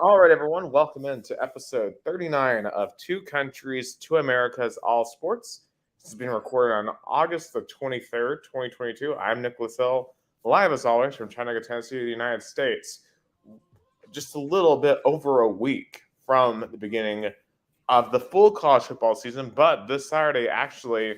All right, everyone, welcome into episode 39 of Two Countries, Two Americas, All Sports. This is being recorded on August the 23rd, 2022. I'm Nicholas Hill, live as always from Chattanooga, Tennessee, the United States. Just a little bit over a week from the beginning of the full college football season, but this Saturday actually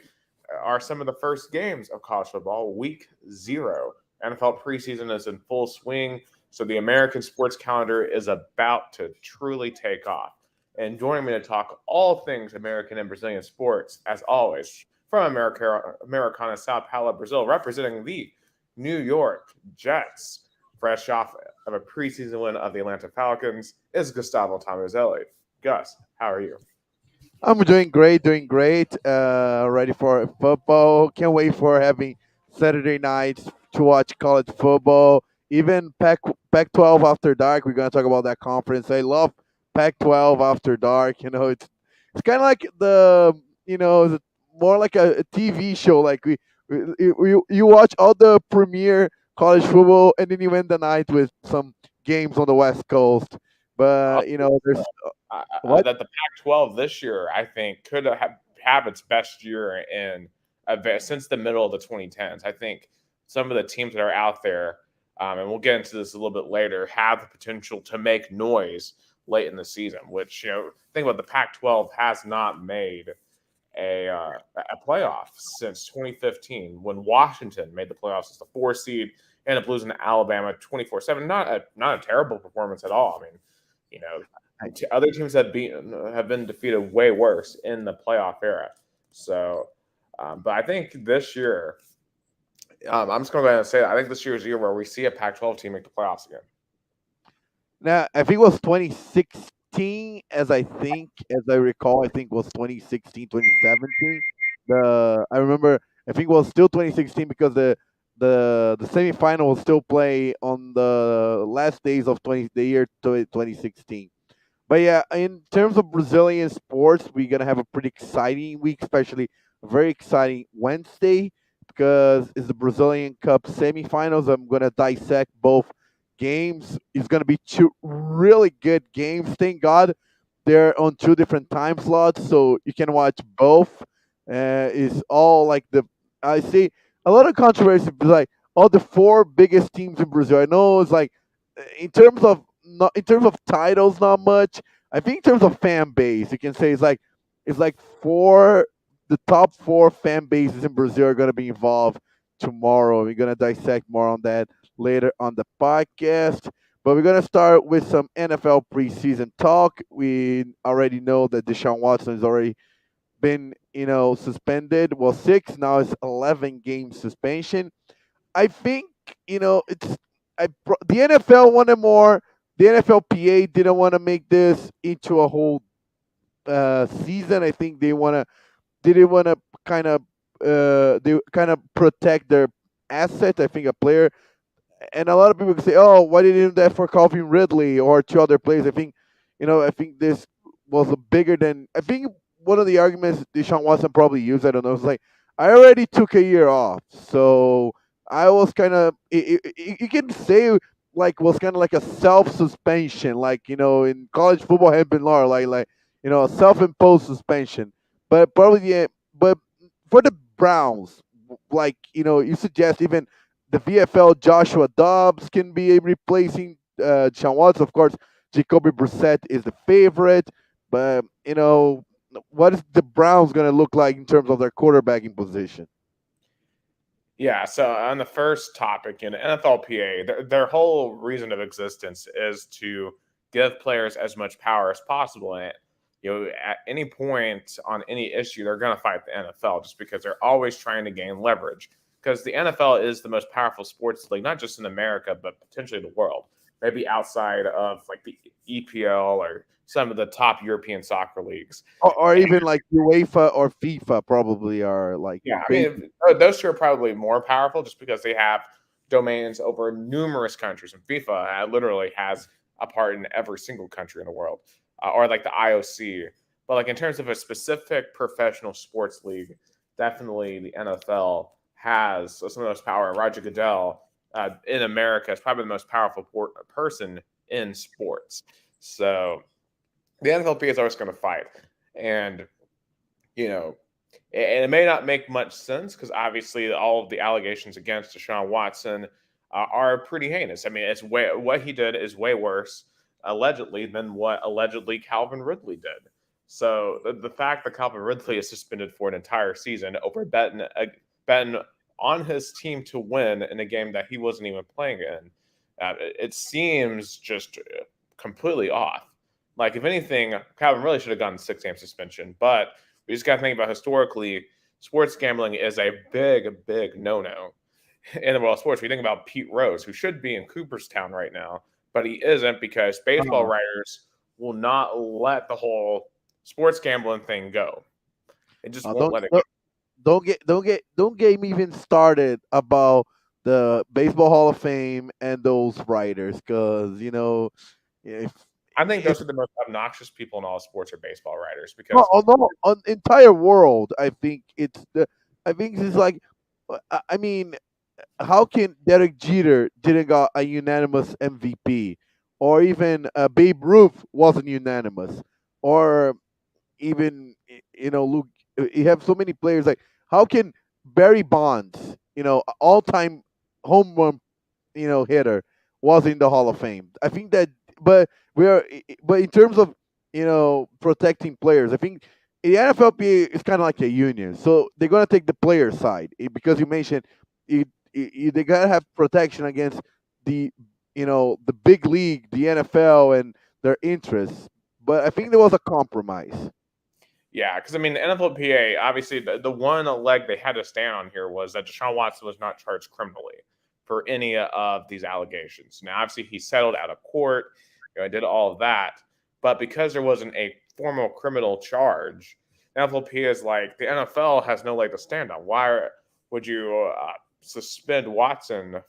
are some of the first games of college football, week zero. NFL preseason is in full swing. So the American sports calendar is about to truly take off. And joining me to talk all things American and Brazilian sports, as always, from Americana Sao Paulo, Brazil, representing the New York Jets, fresh off of a preseason win of the Atlanta Falcons, is Gustavo Tomazeli. Gus, how are you? I'm doing great, doing great. Ready for football. Can't wait for having Saturday nights to watch college football. Even Pac-12 after dark. We're gonna talk about that conference. I love Pac-12 after dark. It's kind of like the more like a TV show. Like you watch all the premier college football, and then you end the night with some games on the West Coast. I'll But there's what that the Pac-12 this year, I think, could have its best year in since the middle of the 2010s. I think some of the teams that are out there, and we'll get into this a little bit later, have the potential to make noise late in the season. Which think about the Pac-12 has not made a playoff since 2015 when Washington made the playoffs as the 4 seed and up losing to Alabama 24-7. Not a terrible performance at all. I mean, you know, other teams have been defeated way worse in the playoff era. So, but I think this year, I'm just going to go ahead and say that I think this year is the year where we see a Pac-12 team make the playoffs again. Now, I think it was 2016, as I recall, I think it was 2016, 2017. I remember, I think it was still 2016 because the semifinal was still play on the last days of the year 2016. But yeah, in terms of Brazilian sports, we're gonna have a pretty exciting week, especially a very exciting Wednesday because it's the Brazilian Cup semifinals. I'm gonna dissect both games. It's gonna be two really good games. Thank God they're on two different time slots, so you can watch both. It's all like I see a lot of controversy, but like all the four biggest teams in Brazil. I know it's like in terms of not in terms of titles, not much. I think in terms of fan base, you can say it's like the top four fan bases in Brazil are gonna be involved tomorrow. We're gonna dissect more on that later on the podcast. But we're gonna start with some NFL preseason talk. We already know that Deshawn Watson has already been, suspended. Well, six now it's 11 game suspension. I think it's the NFL wanted more. The NFLPA didn't want to make this into a whole season. I think they didn't want to kind of protect their asset. I think a player, and a lot of people can say, "Oh, why didn't you do that for Calvin Ridley or two other players?" I think this was a bigger than. I think one of the arguments Deshaun Watson probably used. I don't know. It's like I already took a year off, so I was kind of. You can say like was kind of like a self suspension, like in college football had been law, like a self imposed suspension. But probably yeah, but for the Browns, like you suggest even the VFL Joshua Dobbs can be replacing Sean Watts. Of course, Jacoby Brissett is the favorite, but what is the Browns going to look like in terms of their quarterbacking position? Yeah, so on the first topic in NFLPA, their whole reason of existence is to give players as much power as possible. And at any point on any issue, they're going to fight the NFL just because they're always trying to gain leverage. Because the NFL is the most powerful sports league, not just in America, but potentially the world. Maybe outside of like the EPL or some of the top European soccer leagues. Or even like UEFA or FIFA probably are like Yeah, I big. mean, those two are probably more powerful just because they have domains over numerous countries, and FIFA literally has a part in every single country in the world, or like the IOC. But like in terms of a specific professional sports league, definitely the NFL has some of the most power. Roger Goodell in America is probably the most powerful person in sports. So the NFLPA is always going to fight. And, you know, and it may not make much sense because obviously all of the allegations against Deshaun Watson are pretty heinous. I mean, it's way what he did is way worse allegedly than what allegedly Calvin Ridley did. So the fact that Calvin Ridley is suspended for an entire season over betting on his team to win in a game that he wasn't even playing in, it seems just completely off. Like if anything, Calvin really should have gotten 6-game suspension, but we just got to think about historically, sports gambling is a big no-no in the world of sports. We think about Pete Rose, who should be in Cooperstown right now, but he isn't because baseball Uh, writers will not let the whole sports gambling thing go. It just uh, won't don't, let it go. don't don't get me even started about the Baseball Hall of Fame and those writers, because if I think if those are the most obnoxious people in all sports are baseball writers no, because no, on the entire world, I think it's like, I mean, how can Derek Jeter didn't got a unanimous MVP, or even Babe Ruth wasn't unanimous, or even Luke. You have so many players. Like, how can Barry Bonds, all time home run hitter, was in the Hall of Fame? I think that, but but in terms of protecting players, I think the NFLPA is kind of like a union, so they're gonna take the player side, because you mentioned they gotta have protection against the the big league, the NFL, and their interests. But I think there was a compromise. yeah, because I mean, the NFLPA, obviously, the one leg they had to stand on here was that Deshaun Watson was not charged criminally for any of these allegations. Now, obviously, he settled out of court, did all of that, but because there wasn't a formal criminal charge, the NFLPA is like the NFL has no leg to stand on. Why would you suspend Watson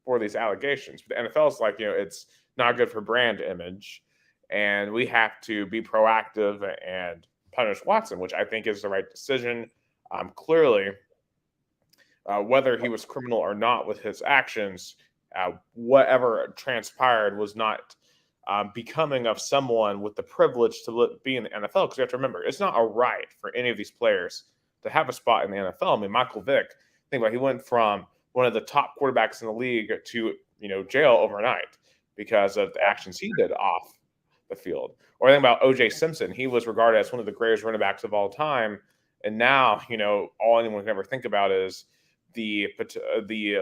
for these allegations? But the NFL is like, it's not good for brand image, and we have to be proactive and punish Watson, which I think is the right decision. Clearly, whether he was criminal or not with his actions, whatever transpired was not becoming of someone with the privilege to be in the NFL. Because you have to remember, it's not a right for any of these players to have a spot in the NFL. I mean, Michael Vick, think about it, he went from one of the top quarterbacks in the league to jail overnight because of the actions he did off the field. Or think about O.J. Simpson. He was regarded as one of the greatest running backs of all time, and now all anyone can ever think about is the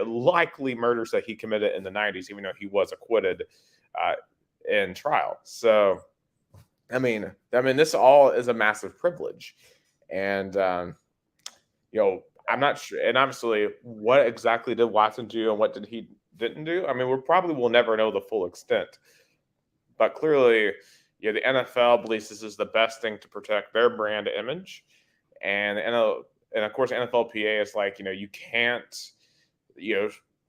likely murders that he committed in the 90s, even though he was acquitted in trial. So, I mean, this all is a massive privilege, and I'm not sure. And obviously, what exactly did Watson do, and what did he didn't do? I mean, we probably will never know the full extent, but clearly, the NFL believes this is the best thing to protect their brand image, and of course, NFLPA is like, you can't,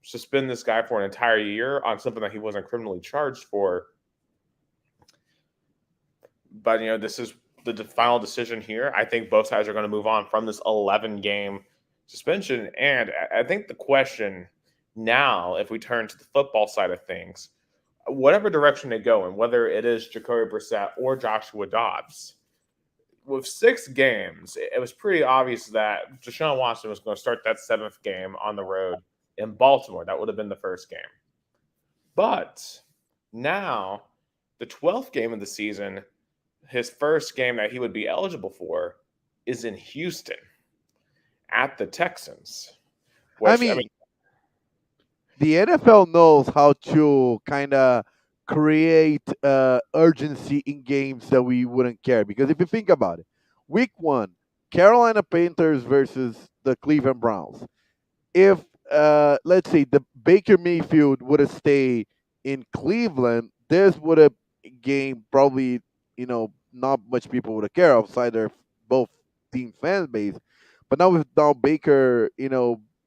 suspend this guy for an entire year on something that he wasn't criminally charged for. But this is the final decision here. I think both sides are going to move on from this 11-game suspension, and I think the question now, if we turn to the football side of things, whatever direction they go in, whether it is Jacoby Brissett or Joshua Dobbs, with 6 games, it was pretty obvious that Deshaun Watson was going to start that 7th game on the road in Baltimore. That would have been the first game. But now, the 12th game of the season, his first game that he would be eligible for is in Houston at the Texans. I Which, I mean, mean, the NFL knows how to kind of create urgency in games that we wouldn't care. Because if you think about it, week 1, Carolina Panthers versus the Cleveland Browns. If let's say the Baker Mayfield would have stayed in Cleveland, this would have game probably not much people would have cared outside their both team fan base. But now with Baker,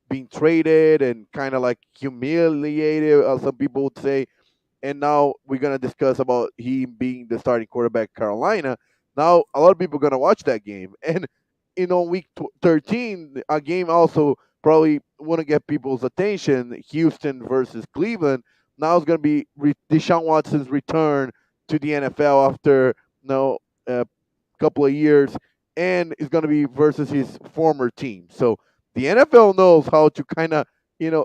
being traded and kind of like humiliated, some people would say, and now we're gonna discuss about him being the starting quarterback Carolina. Now a lot of people are gonna watch that game, and week 13, a game also probably want to get people's attention. Houston versus Cleveland. Now it's gonna be Deshaun Watson's return to the NFL after a couple of years, and it's going to be versus his former team. So the NFL knows how to kind of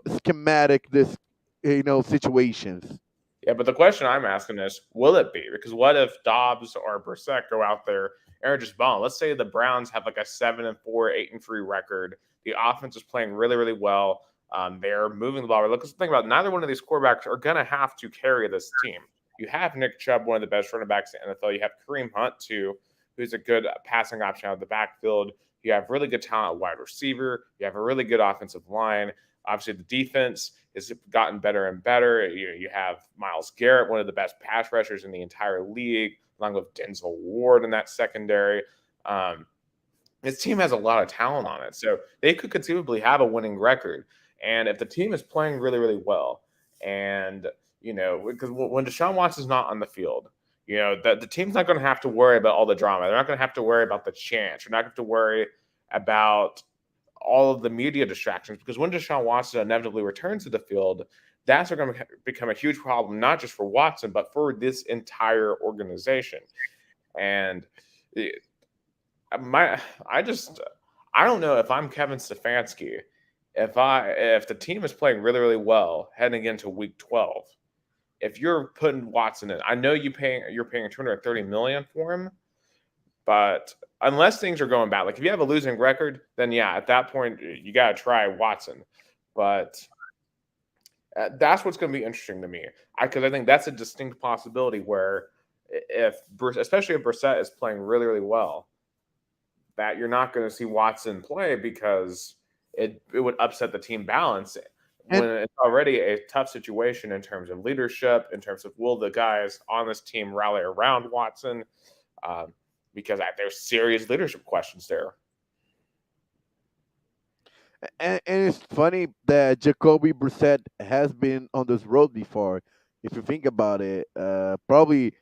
schematic this situations. Yeah, but the question I'm asking is, will it be? Because what if Dobbs or Brissett go out there and are just balling? Let's say the Browns have like a 7-4, 8-3 record. The offense is playing really, really well. They're moving the ball. Because think about it, neither one of these quarterbacks are going to have to carry this team. You have Nick Chubb, one of the best running backs in the NFL. You have Kareem Hunt, too, who's a good passing option out of the backfield. You have really good talent at wide receiver. You have a really good offensive line. Obviously, the defense has gotten better and better. You have Myles Garrett, one of the best pass rushers in the entire league, along with Denzel Ward in that secondary. This team has a lot of talent on it, so they could conceivably have a winning record. And if the team is playing really, really well, and because when Deshaun Watson's not on the field, the team's not going to have to worry about all the drama. They're not going to have to worry about the chants. They're not going to worry about all of the media distractions, because when Deshaun Watson inevitably returns to the field, that's going to become a huge problem, not just for Watson, but for this entire organization. And I don't know if I'm Kevin Stefanski, if the team is playing really, really well heading into week 12, if you're putting Watson in, I know you're paying $230 million for him, but unless things are going bad, like if you have a losing record, then yeah, at that point you got to try Watson. But that's what's going to be interesting to me, because I think that's a distinct possibility where especially if Brissett is playing really, really well, that you're not going to see Watson play, because it would upset the team balance when it's already a tough situation in terms of leadership, in terms of will the guys on this team rally around Watson. Because there's serious leadership questions there. And it's funny that Jacoby Brissett has been on this road before. If you think about it, probably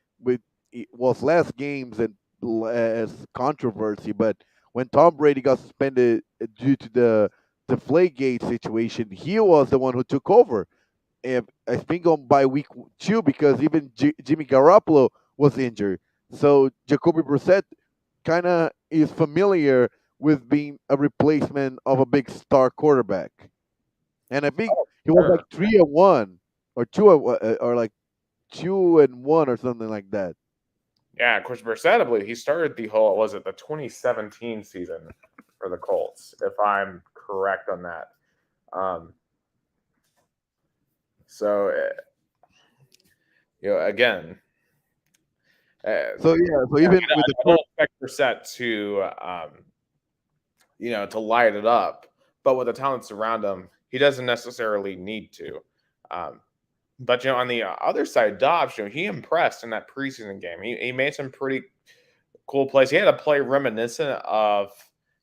it was less games and less controversy. But when Tom Brady got suspended due to the Deflategate situation, he was the one who took over. And I think by week 2, because even Jimmy Garoppolo was injured. So Jacoby Brissett kind of is familiar with being a replacement of a big star quarterback. And I think he was like 3-1 or 2 or like 2-1 or something like that. Yeah, of course, Brissett, I believe he started the 2017 season for the Colts, if I'm correct on that. So, again. So even with I don't expect Brissett to light it up, but with the talents around him, he doesn't necessarily need to. But on the other side, Dobbs, he impressed in that preseason game. He made some pretty cool plays. He had a play reminiscent of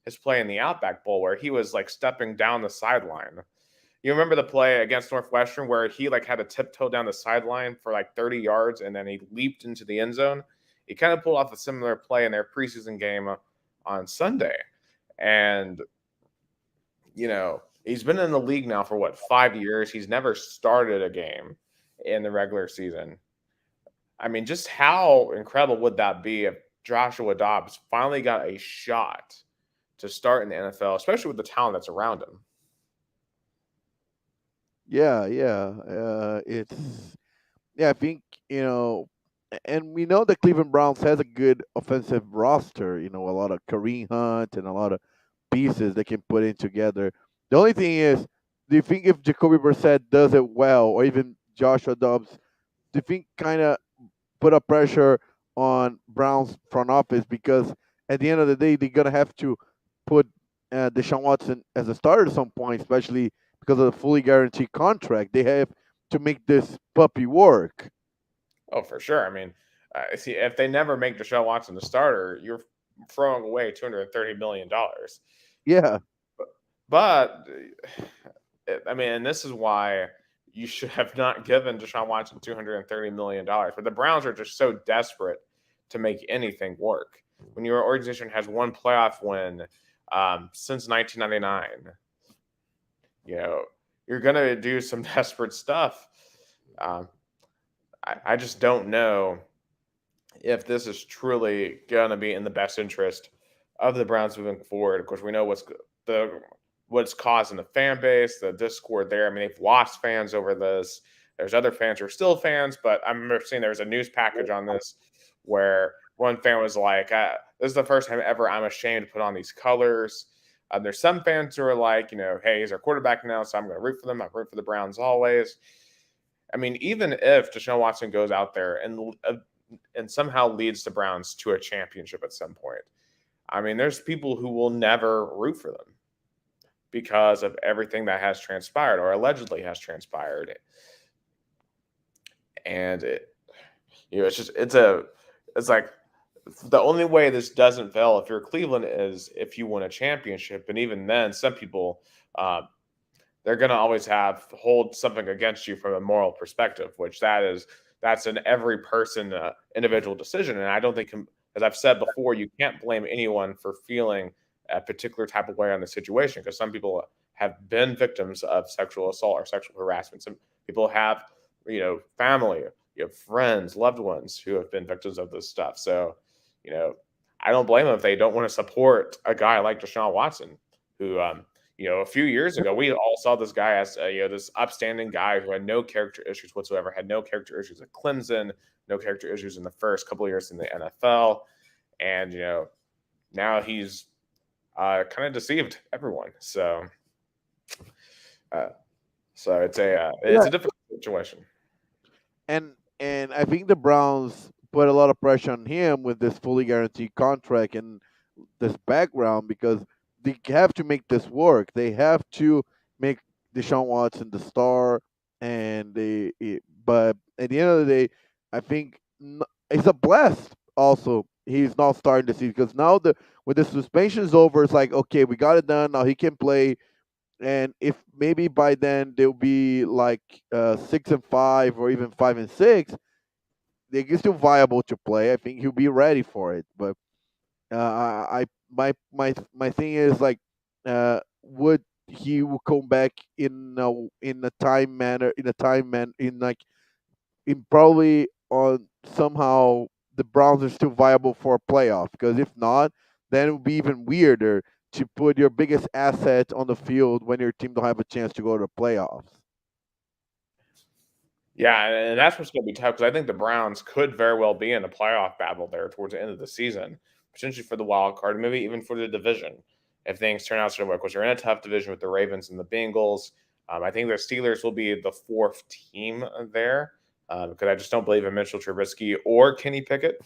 his play in the Outback Bowl where he was like stepping down the sideline. You remember the play against Northwestern where he like had to tiptoe down the sideline for like 30 yards and then he leaped into the end zone? He kind of pulled off a similar play in their preseason game on Sunday. And, he's been in the league now for 5 years. He's never started a game in the regular season. I mean, just how incredible would that be if Joshua Dobbs finally got a shot to start in the NFL, especially with the talent that's around him? Yeah. I think, and we know the Cleveland Browns has a good offensive roster, a lot of Kareem Hunt and a lot of pieces they can put in together. The only thing is, do you think if Jacoby Brissett does it well, or even Joshua Dobbs, do you think kind of put a pressure on Browns front office? Because at the end of the day, they're going to have to put Deshaun Watson as a starter at some point, especially because of the fully guaranteed contract. They have to make this puppy work. Oh, for sure. I mean, see, if they never make Deshaun Watson the starter, you're throwing away $230 million. Yeah. But, I mean, and this is why you should have not given Deshaun Watson $230 million. But the Browns are just so desperate to make anything work. When your organization has one playoff win since 1999, you're going to do some desperate stuff. I just don't know if this is truly going to be in the best interest of the Browns moving forward. Of course, we know what's causing the fan base, the discord there. I mean, they've lost fans over this. There's other fans who are still fans, but I remember seeing there was a news package on this where one fan was like, "This is the first time ever I'm ashamed to put on these colors." There's some fans who are like, hey, he's our quarterback now, so I'm going to root for them. I root for the Browns always. I mean, even if Deshawn Watson goes out there and somehow leads the Browns to a championship at some point, I mean, there's people who will never root for them because of everything that has transpired or allegedly has transpired. And it's like the only way this doesn't fail if you're Cleveland is if you win a championship. And even then, some people, they're going to always hold something against you from a moral perspective, which that's an every person individual decision. And I don't think, as I've said before, you can't blame anyone for feeling a particular type of way on the situation, because some people have been victims of sexual assault or sexual harassment. Some people have, family, friends, loved ones who have been victims of this stuff. So, I don't blame them if they don't want to support a guy like Deshaun Watson, who, a few years ago, we all saw this guy as, this upstanding guy who had no character issues whatsoever, had no character issues at Clemson, no character issues in the first couple of years in the NFL. And, now he's kind of deceived everyone. So it's a difficult situation. And I think the Browns put a lot of pressure on him with this fully guaranteed contract and this background, because they have to make this work. They have to make Deshaun Watson the star, but at the end of the day, I think it's a blast. Also, he's not starting the season, because now with the suspension is over, it's like, okay, we got it done. Now he can play, and if maybe by then they'll be like 6-5 or even 5-6, they're still viable to play. I think he'll be ready for it. But I my thing is like, would he will come back in a time manner in a time man in like in probably on somehow the Browns are still viable for a playoff, because if not, then it would be even weirder to put your biggest asset on the field when your team don't have a chance to go to the playoffs. Yeah, and that's what's going to be tough, because I think the Browns could very well be in a playoff battle there towards the end of the season, potentially for the wild card, maybe even for the division, if things turn out certain way. Because you're in a tough division with the Ravens and the Bengals. I think the Steelers will be the fourth team there, because I just don't believe in Mitchell Trubisky or Kenny Pickett,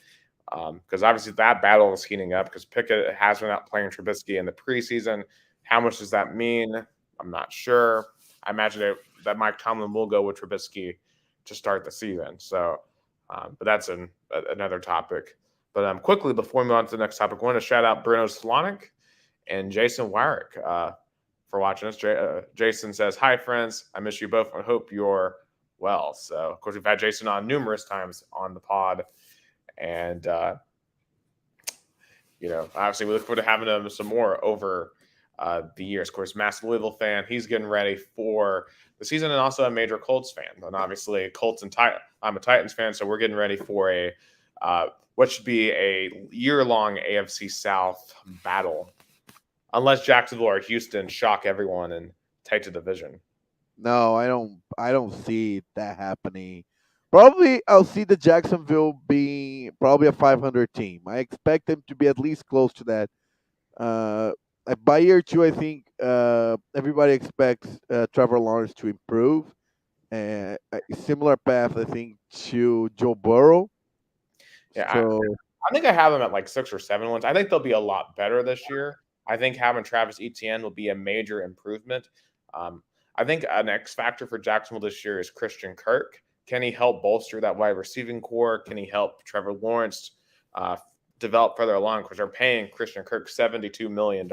because obviously that battle is heating up, because Pickett has been out playing Trubisky in the preseason. How much does that mean? I'm not sure. I imagine that Mike Tomlin will go with Trubisky to start the season. So, but that's another topic. But quickly, before we move on to the next topic, I want to shout out Bruno Fernandez and Jason Wyrick for watching us. Jason says, "Hi, friends. I miss you both. I hope you're well." So, of course, we've had Jason on numerous times on the pod. And, obviously we look forward to having him some more over the years. Of course, massive Louisville fan. He's getting ready for the season, and also a major Colts fan. And obviously, Colts and I'm a Titans fan, so we're getting ready for what should be a year-long AFC South battle, unless Jacksonville or Houston shock everyone and take the division. No, I don't. I don't see that happening. Probably, I'll see the Jacksonville being probably a 500 team. I expect them to be at least close to that. Uh, by year two, I think everybody expects Trevor Lawrence to improve. A similar path, I think, to Joe Burrow. Yeah, So I think I have them at like 6 or 7 ones. I think they'll be a lot better this year. I think having Travis Etienne will be a major improvement. I think an X factor for Jacksonville this year is Christian Kirk. Can he help bolster that wide receiving core? Can he help Trevor Lawrence develop further along? Because they're paying Christian Kirk $72 million,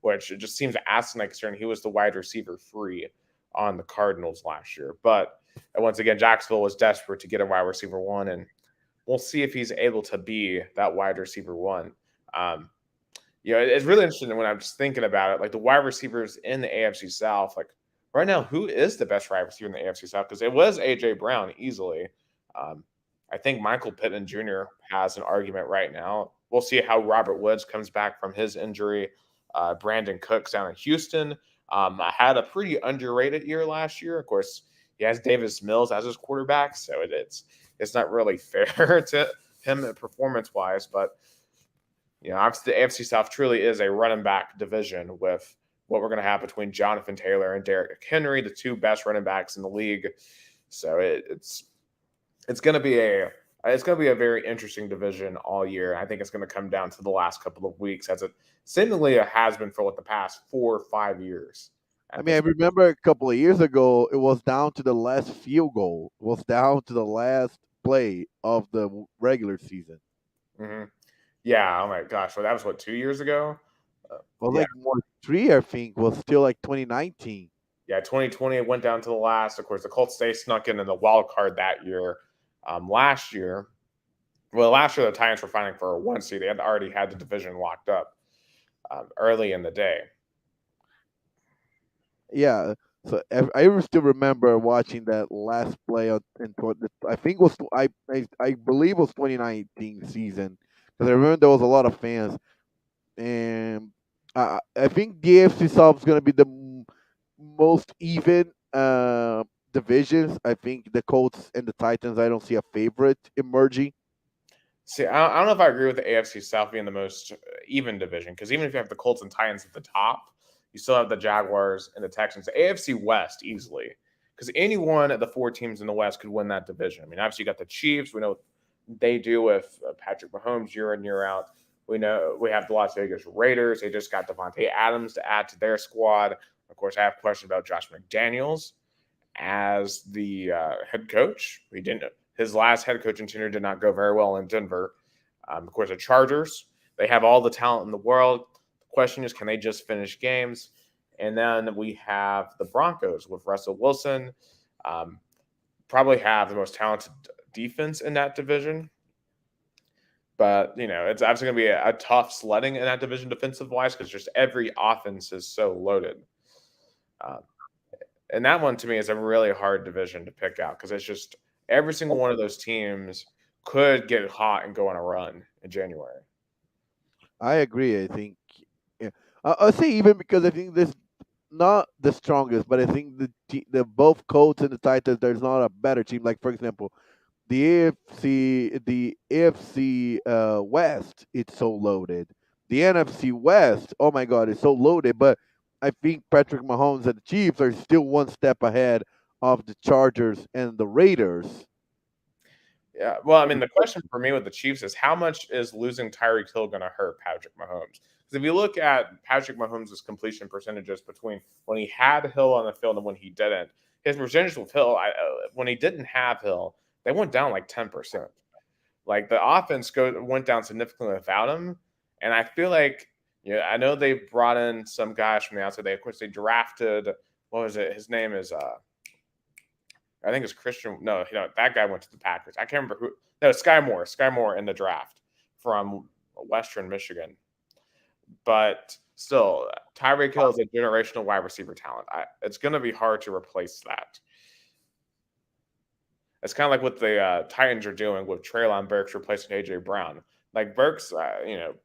which it just seems asinine considering he was the wide receiver free on the Cardinals last year. But once again, Jacksonville was desperate to get a wide receiver one, and we'll see if he's able to be that wide receiver one. It's really interesting when I'm just thinking about it, like the wide receivers in the AFC South, like right now, who is the best wide receiver in the AFC South? Because it was A.J. Brown easily. I think Michael Pittman Jr. has an argument right now. We'll see how Robert Woods comes back from his injury. Brandon Cooks down in Houston had a pretty underrated year last year. Of course, he has Davis Mills as his quarterback, so it's not really fair to him performance wise. But obviously the AFC South truly is a running back division with what we're going to have between Jonathan Taylor and Derrick Henry, the two best running backs in the league. So it's going to be a very interesting division all year. I think it's going to come down to the last couple of weeks, as it seemingly has been for the past 4 or 5 years. I mean, I remember a couple of years ago, it was down to the last field goal. It was down to the last play of the regular season. Mm-hmm. Yeah. Oh my gosh. Well, that was 2 years ago. Well, like more three, I think, was still like 2019. Yeah, 2020 it went down to the last. Of course, the Colts they snuck in the wild card that year. Last year, last year the Titans were fighting for a 1 seed. They had already had the division locked up early in the day. Yeah, so I still remember watching that last play I think it was I believe it was 2019 season, because I remember there was a lot of fans, and I think the AFC South is going to be the most even divisions. I think the Colts and the Titans, I don't see a favorite emerging. See, I don't know if I agree with the AFC South being the most even division, because even if you have the Colts and Titans at the top, you still have the Jaguars and the Texans. The AFC West easily, because any one of the 4 teams in the West could win that division. I mean, obviously you got the Chiefs. We know what they do with Patrick Mahomes year in, year out. We know we have the Las Vegas Raiders. They just got Devontae Adams to add to their squad. Of course, I have questions about Josh McDaniels as the head coach. His last head coaching tenure did not go very well in Denver. Of course, the Chargers, they have all the talent in the world. The question is, can they just finish games? And then we have the Broncos with Russell Wilson. Probably have the most talented defense in that division. But, it's obviously going to be a tough sledding in that division defensive-wise, because just every offense is so loaded. And that one, to me, is a really hard division to pick out, because it's just every single one of those teams could get hot and go on a run in January. I agree. I think, yeah. I'll say even because I think this not the strongest, but I think the both Colts and the Titans, there's not a better team. Like, for example, the AFC West, it's so loaded. The NFC West, oh my God, it's so loaded. But I think Patrick Mahomes and the Chiefs are still one step ahead of the Chargers and the Raiders. Yeah, well, I mean, the question for me with the Chiefs is, how much is losing Tyreek Hill going to hurt Patrick Mahomes? Because if you look at Patrick Mahomes' completion percentages between when he had Hill on the field and when he didn't, his percentage with Hill, when he didn't have Hill, they went down like 10%. Like, the offense went down significantly without him. And I feel like, I know they brought in some guys from the outside. Of course, they drafted, what was it? His name is I think it's Christian. No, that guy went to the Packers. I can't remember who. No, Sky Moore in the draft from Western Michigan. But still, Tyreek Hill is a generational wide receiver talent. It's going to be hard to replace that. It's kind of like what the Titans are doing with Treylon Burks replacing A.J. Brown. Like, Burks,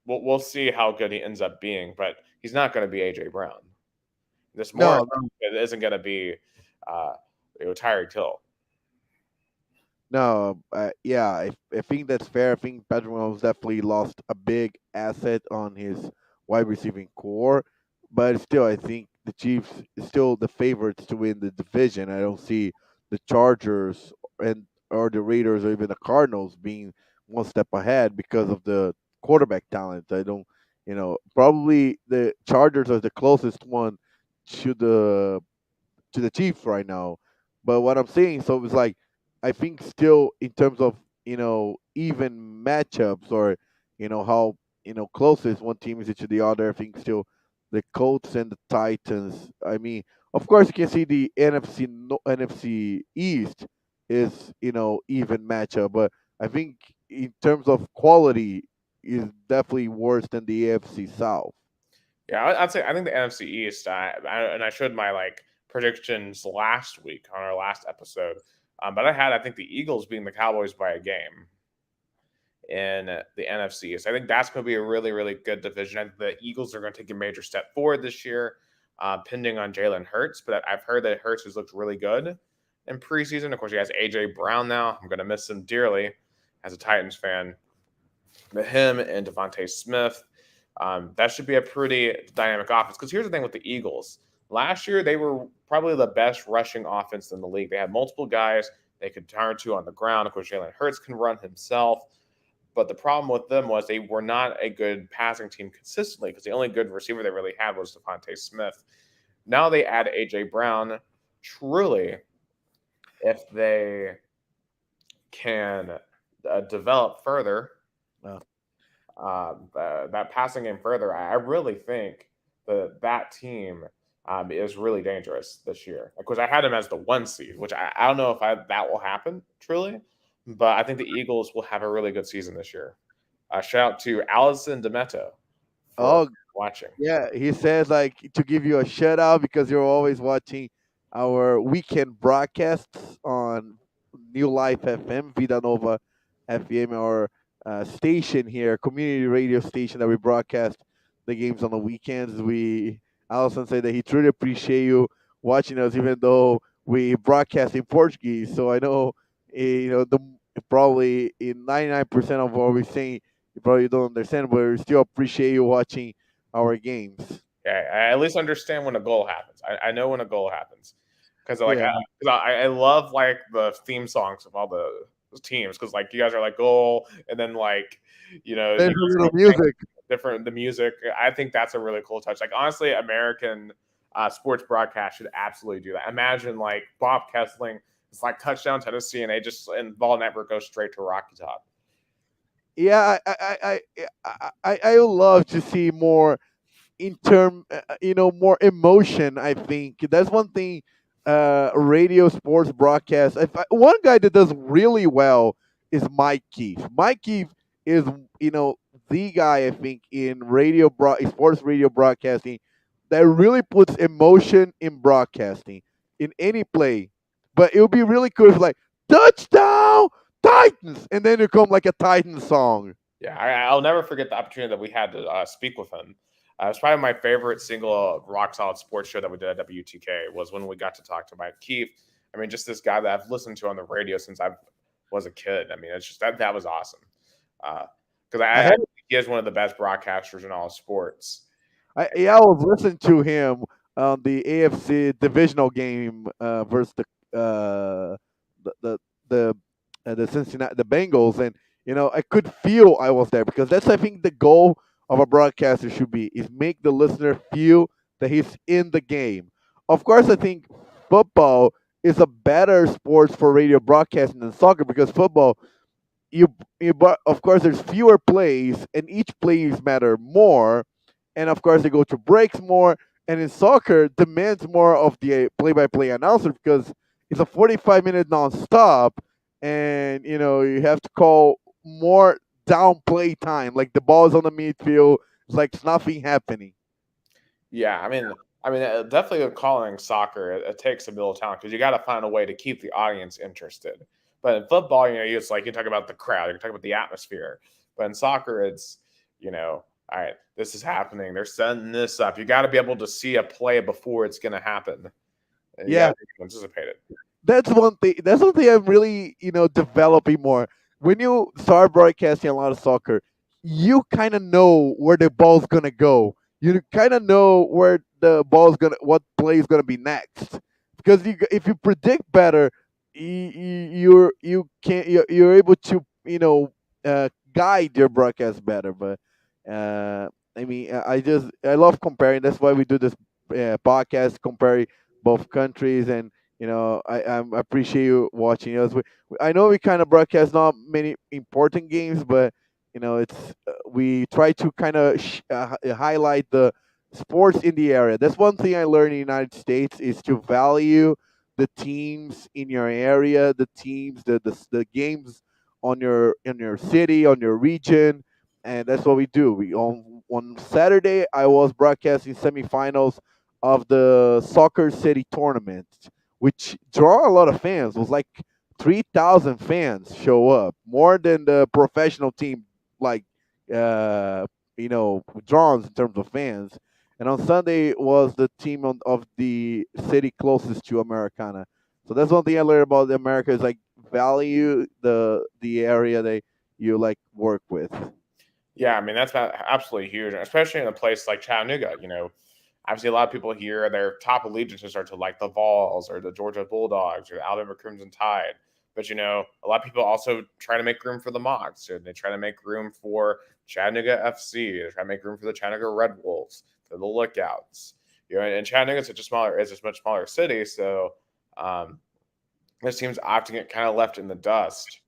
we'll see how good he ends up being, but he's not going to be A.J. Brown. This more it isn't going to be Tyreek Hill. No, yeah, I think that's fair. I think Patrick Mahomes definitely lost a big asset on his wide receiving core, but still, I think the Chiefs is still the favorites to win the division. I don't see the Chargers or the Raiders or even the Cardinals being one step ahead because of the quarterback talent. I don't, probably the Chargers are the closest one to the Chiefs right now. But what I'm saying, so it's like, I think still in terms of even matchups, or how closest one team is to the other, I think still the Colts and the Titans. I mean, of course you can see the NFC East is even matchup, but I think in terms of quality is definitely worse than the AFC South. Yeah, I'd say I think the NFC East. And I showed my predictions last week on our last episode. But I think the Eagles beating the Cowboys by a game in the NFC. So I think that's going to be a really, really good division. I think the Eagles are going to take a major step forward this year, pending on Jalen Hurts. But I've heard that Hurts has looked really good in preseason. Of course, he has A.J. Brown now. I'm going to miss him dearly as a Titans fan. But him and Devontae Smith, that should be a pretty dynamic offense. Because here's the thing with the Eagles. Last year, they were probably the best rushing offense in the league. They had multiple guys they could turn to on the ground. Of course, Jalen Hurts can run himself. But the problem with them was they were not a good passing team consistently because the only good receiver they really had was Devontae Smith. Now they add A.J. Brown. Truly, if they can develop further, that passing game further, I really think that team is really dangerous this year. Of course, I had them as the 1 seed, which I don't know if that will happen, truly. But I think the Eagles will have a really good season this year. Shout out to Allison Demeto for watching. Yeah, he says like to give you a shout out because you're always watching our weekend broadcasts on New Life FM, Vida Nova FM, our station here, community radio station that we broadcast the games on the weekends. Allison said that he truly appreciate you watching us, even though we broadcast in Portuguese. So I know, the probably in 99% of what we're saying, you probably don't understand, but we still appreciate you watching our games. Yeah, I at least understand when a goal happens. I know when a goal happens because like Yeah. I love like the theme songs of all the teams because like you guys are like goal and then like There's a little music. different the music. I think that's a really cool touch. Like honestly, American sports broadcast should absolutely do that. Imagine like Bob Kessling, it's like touchdown Tennessee, and the ball never goes straight to Rocky Top. Yeah, I would love to see more more emotion. I think that's one thing. Radio sports broadcast. One guy that does really well is Mike Keefe. Mike Keefe is the guy I think in sports radio broadcasting that really puts emotion in broadcasting in any play. But it would be really cool if like touchdown Titans, and then it come like a Titan song. Yeah, I'll never forget the opportunity that we had to speak with him. It's probably my favorite single rock solid sports show that we did at WTK was when we got to talk to Mike Keefe. I mean, just this guy that I've listened to on the radio since I was a kid. I mean, it's just that was awesome. Because I think he is one of the best broadcasters in all sports. I was listening to him on the AFC divisional game versus the Cincinnati Bengals, and I could feel I was there because that's I think the goal of a broadcaster should be is make the listener feel that he's in the game. Of course, I think football is a better sport for radio broadcasting than soccer because football, but of course there's fewer plays and each plays matter more, and of course they go to breaks more. And in soccer, demands more of the play-by-play announcer because it's a 45-minute nonstop, and you have to call more down play time. Like the ball's on the midfield, it's like nothing happening. Yeah, I mean, definitely calling soccer it takes a bit of talent because you got to find a way to keep the audience interested. But in football, it's like you talk about the crowd, you talk about the atmosphere. But in soccer, it's all right, this is happening. They're setting this up. You got to be able to see a play before it's going to happen. And yeah, anticipate it. That's one thing. That's one thing I'm really developing more. When you start broadcasting a lot of soccer, you kind of know where the ball's gonna go. You kind of know where the ball's what play is gonna be next. Because if you predict better, you're able to guide your broadcast better. But I mean, I love comparing. That's why we do this podcast comparing both countries, and I appreciate you watching us. I know we kind of broadcast not many important games, but it's we try to kind of highlight the sports in the area. That's one thing I learned in the United States is to value the teams in your area, the teams, the games on your city, on your region, and that's what we do. We on Saturday I was broadcasting semifinals of the Soccer City tournament, which draw a lot of fans. It was like 3,000 fans show up, more than the professional team, like uh, draws in terms of fans. And on Sunday was the team of the city closest to Americana. So that's one thing I learned about America is like value the area that you like work with. Yeah, I mean that's absolutely huge, especially in a place like Chattanooga. Obviously a lot of people here, their top allegiances are to like the Vols or the Georgia Bulldogs or the Alabama Crimson Tide. But a lot of people also try to make room for the Mocs. They try to make room for Chattanooga FC. They try to make room for the Chattanooga Red Wolves, for the Lookouts. And Chattanooga is a much smaller city, so um, this team's often get kind of left in the dust.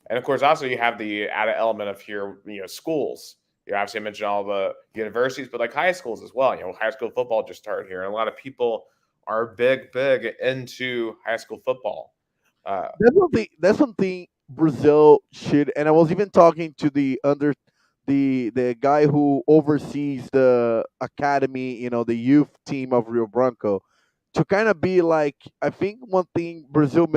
And of course, also you have the added element of here, schools. Obviously I mentioned all the universities, but like high schools as well. High school football just started here, and a lot of people are big into high school football. Uh, That's one thing Brazil should. And I was even talking to the guy who oversees the academy, the youth team of Rio Branco, to kind of be like, I think one thing Brazil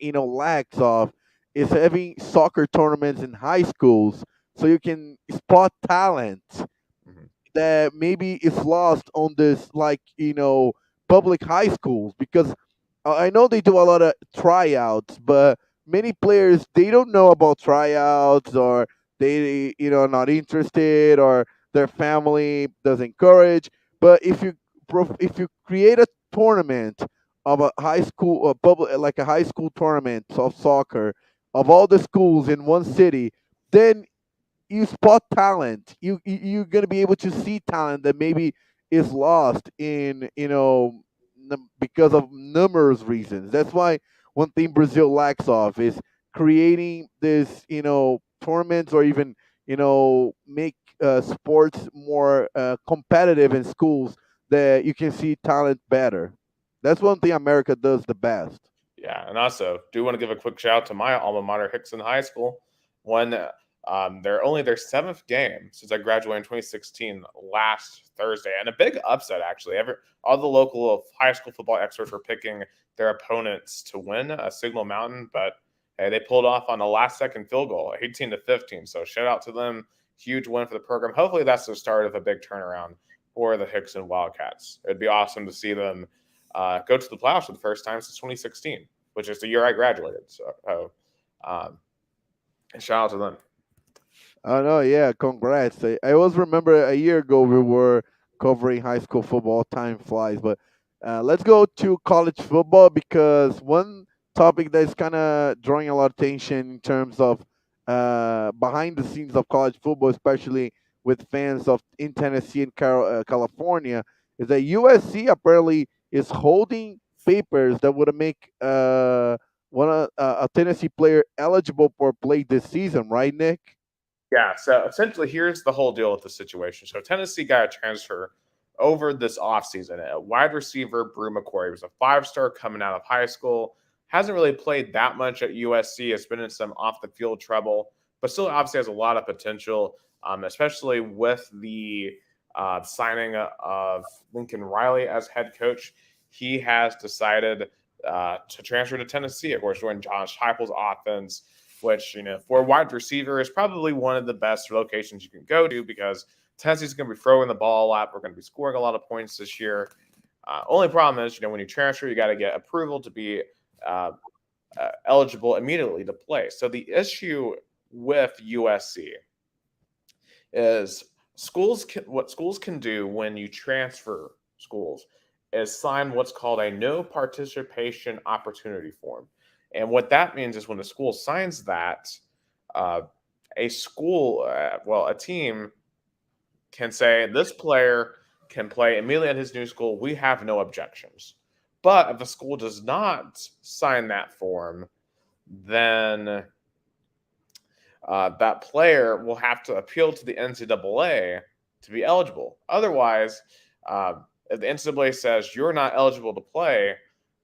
lacks of is having soccer tournaments in high schools, so you can spot talent mhm. that maybe is lost on this, like, public high schools, because I know they do a lot of tryouts, but many players, they don't know about tryouts, or they not interested, or their family doesn't encourage. But if you create a tournament of a high school, public, like a high school tournament of soccer of all the schools in one city, then you spot talent. You're gonna be able to see talent that maybe is lost in because of numerous reasons. That's why one thing Brazil lacks of is creating this tournaments, or even make sports more competitive in schools, that you can see talent better. That's one thing America does the best. Yeah, and also do want to give a quick shout out to my alma mater, Hickson High School. One, they're only their seventh game since I graduated in 2016 last Thursday, and a big upset actually. All the local high school football experts were picking their opponents to win Signal Mountain, but hey, they pulled off on a last-second field goal, 18-15. So shout out to them, huge win for the program. Hopefully, that's the start of a big turnaround for the Hickson Wildcats. It'd be awesome to see them go to the playoffs for the first time since 2016, which is the year I graduated. So, shout out to them. Oh no, yeah, congrats. I always remember a year ago we were covering high school football. Time flies, but let's go to college football, because one topic that's kind of drawing a lot of attention in terms of behind the scenes of college football, especially with fans of in Tennessee and California, is that USC apparently is holding papers that would make a Tennessee player eligible for play this season, right, Nick? Yeah, so essentially, here's the whole deal with the situation. So Tennessee got a transfer over this offseason. A wide receiver, Brew McCoy, was a five-star coming out of high school. Hasn't really played that much at USC. Has been in some off-the-field trouble, but still obviously has a lot of potential, especially with the signing of Lincoln Riley as head coach. He has decided to transfer to Tennessee, of course, join Josh Heupel's offense, which, for a wide receiver is probably one of the best locations you can go to, because Tennessee's going to be throwing the ball a lot. We're going to be scoring a lot of points this year. Only problem is, when you transfer, you got to get approval to be uh, eligible immediately to play. So the issue with USC is what schools can do when you transfer schools is sign what's called a no participation opportunity form. And what that means is when a school signs that, uh, a team can say this player can play immediately at his new school. We have no objections. But if the school does not sign that form, then that player will have to appeal to the NCAA to be eligible. Otherwise, if the NCAA says you're not eligible to play,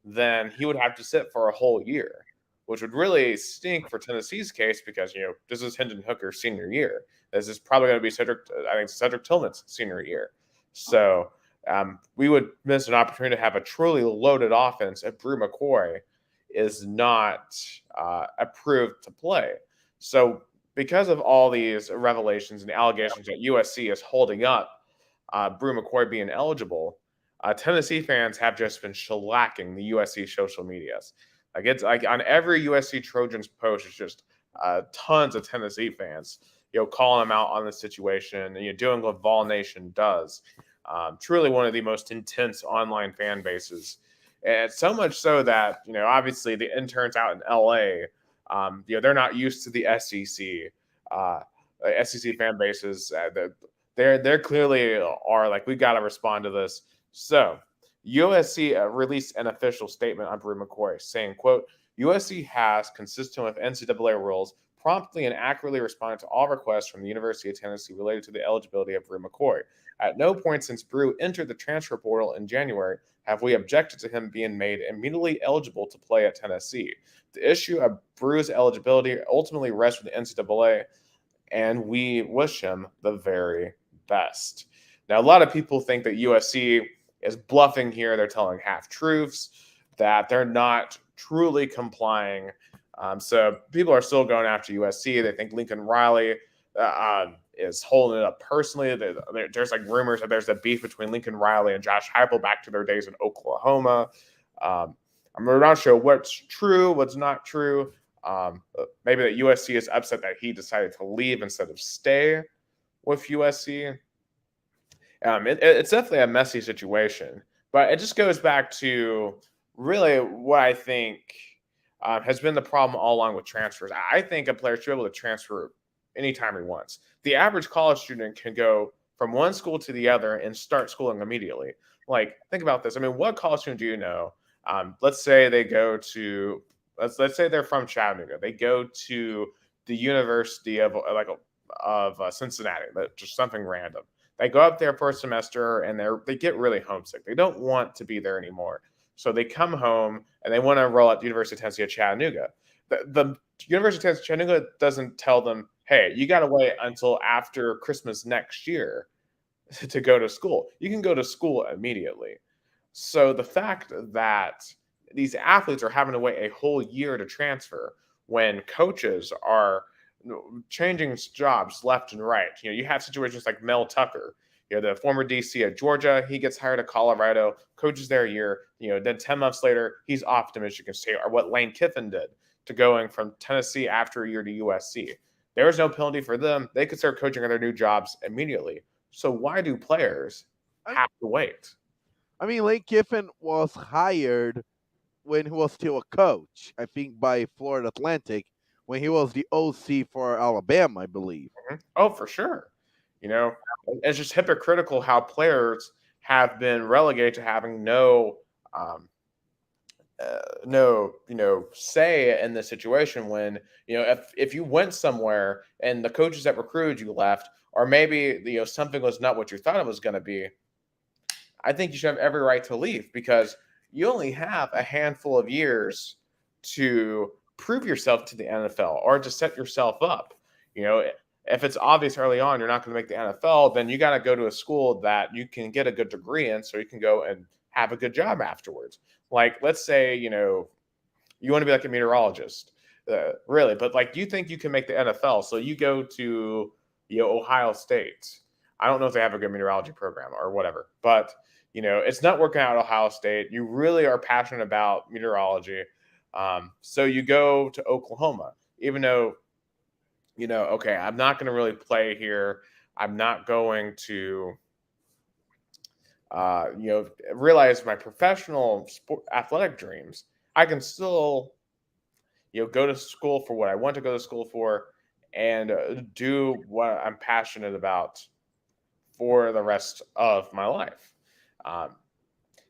then he would have to sit for a whole year, which would really stink for Tennessee's case, because this is Hendon Hooker's senior year. This is probably going to be Cedric Tillman's senior year. So we would miss an opportunity to have a truly loaded offense if Brew McCoy is not approved to play. So, because of all these revelations and allegations that USC is holding up Brew McCoy being eligible, Tennessee fans have just been shellacking the USC social medias. Like it's like on every USC Trojans post, it's just tons of Tennessee fans, calling them out on the situation and doing what Vol Nation does. Truly one of the most intense online fan bases. And so much so that, obviously the interns out in LA, they're not used to the SEC. SEC fan bases. They're clearly are like, we got to respond to this. So USC released an official statement on Brew McCoy saying, quote, USC has, consistent with NCAA rules, promptly and accurately responded to all requests from the University of Tennessee related to the eligibility of Brew McCoy. At no point since Brew entered the transfer portal in January have we objected to him being made immediately eligible to play at Tennessee. The issue of Brew's eligibility ultimately rests with the NCAA, and we wish him the very best. Now, a lot of people think that USC is bluffing here. They're telling half truths, that they're not truly complying. So people are still going after USC. They think Lincoln Riley is holding it up personally. There's like rumors that there's a beef between Lincoln Riley and Josh Heupel back to their days in Oklahoma. I'm not sure what's true, what's not true. Maybe that USC is upset that he decided to leave instead of stay with USC. It's definitely a messy situation, but it just goes back to really what I think has been the problem all along with transfers. I think a player should be able to transfer anytime he wants. The average college student can go from one school to the other and start schooling immediately. Like, think about this. I mean, what college student do you know? Let's say they go to, let's say they're from Chattanooga. They go to the University of Cincinnati, just something random. They go up there for a semester and they get really homesick. They don't want to be there anymore. So they come home and they want to enroll at the University of Tennessee at Chattanooga. The University of Tennessee Chattanooga doesn't tell them, hey, you got to wait until after Christmas next year to go to school. You can go to school immediately. So the fact that these athletes are having to wait a whole year to transfer when coaches are changing jobs left and right. You have situations like Mel Tucker, the former DC at Georgia. He gets hired at Colorado, coaches there a year. Then 10 months later, he's off to Michigan State, or what Lane Kiffin did to going from Tennessee after a year to USC. There was no penalty for them. They could start coaching on their new jobs immediately. So why do players have to wait? I mean, Lane Kiffin was hired when he was still a coach, I think, by Florida Atlantic, when he was the OC for Alabama, I believe. Mm-hmm. Oh, for sure. It's just hypocritical how players have been relegated to having no say in the situation when, if you went somewhere and the coaches that recruited you left, or maybe, something was not what you thought it was going to be, I think you should have every right to leave, because you only have a handful of years to prove yourself to the NFL or to set yourself up. If it's obvious early on you're not going to make the NFL, then you got to go to a school that you can get a good degree in so you can go and have a good job afterwards. Like, let's say, you want to be like a meteorologist, really, but like, do you think you can make the NFL? So you go to, Ohio State. I don't know if they have a good meteorology program or whatever, but it's not working out at Ohio State. You really are passionate about meteorology. So you go to Oklahoma, even though, okay, I'm not going to really play here. I'm not going to, realize my professional athletic dreams. I can still, go to school for what I want to go to school for and do what I'm passionate about for the rest of my life.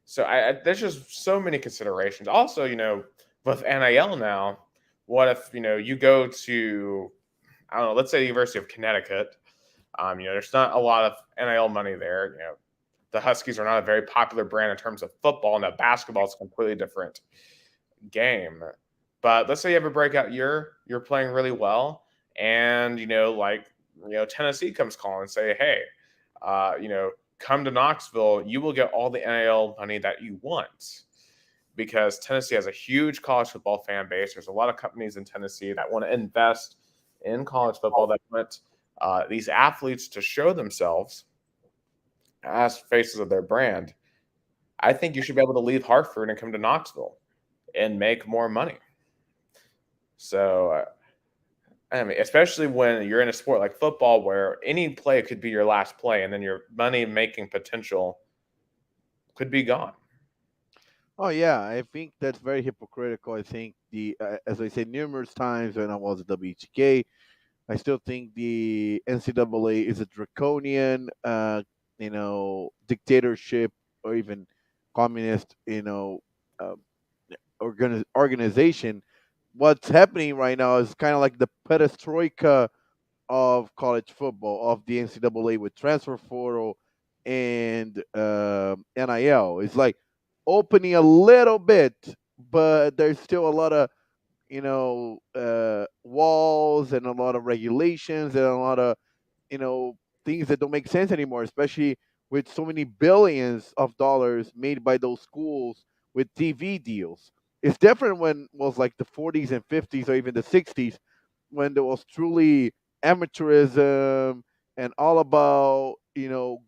So there's just so many considerations. Also, with NIL now, what if, you go to, I don't know, let's say the University of Connecticut. There's not a lot of NIL money there. The Huskies are not a very popular brand in terms of football. Now, basketball is a completely different game. But let's say you have a breakout year, you're playing really well, and Tennessee comes calling and say, hey, come to Knoxville, you will get all the NIL money that you want because Tennessee has a huge college football fan base. There's a lot of companies in Tennessee that want to invest in college football, that want these athletes to show themselves as faces of their brand. I think you should be able to leave Hartford and come to Knoxville and make more money. So, I mean, especially when you're in a sport like football where any play could be your last play and then your money making potential could be gone. Oh yeah, I think that's very hypocritical. I think as I said numerous times when I was at WTK, I still think the NCAA is a draconian, dictatorship or even communist, uh, organization. What's happening right now is kind of like the perestroika of college football, of the NCAA with transfer portal and NIL. It's like opening a little bit, but there's still a lot of walls and a lot of regulations and a lot of you know things that don't make sense anymore, especially with so many billions of dollars made by those schools with TV deals. It's different when it was like the 40s and 50s or even the 60s, when there was truly amateurism and all about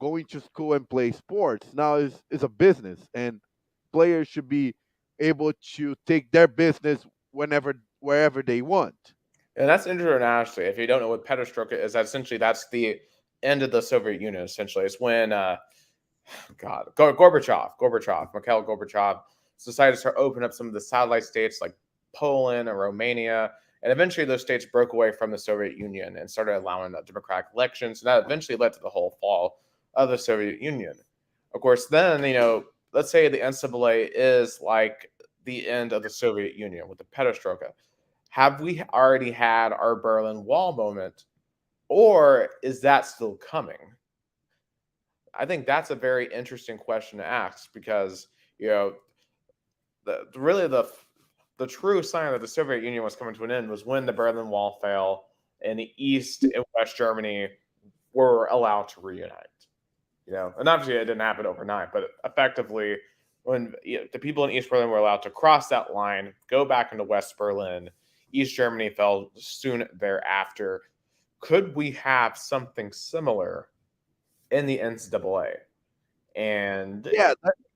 going to school and play sports. Now is a business, and players should be able to take their business whenever wherever they want. And that's internationally. If you don't know what perestroika is, that's the end of the Soviet Union. Essentially, it's when Mikhail Gorbachev decided to start opening up some of the satellite states like Poland and Romania, and eventually those states broke away from the Soviet Union and started allowing democratic elections, and that eventually led to the whole fall of the Soviet Union. Of course, then let's say the NCAA is like the end of the Soviet Union with the perestroika. Have we already had our Berlin Wall moment, or is that still coming? I think that's a very interesting question to ask because the true sign that the Soviet Union was coming to an end was when the Berlin Wall fell and the East and West Germany were allowed to reunite. And obviously it didn't happen overnight, but effectively, when the people in East Berlin were allowed to cross that line, go back into West Berlin, East Germany fell soon thereafter. Could we have something similar in the NCAA? And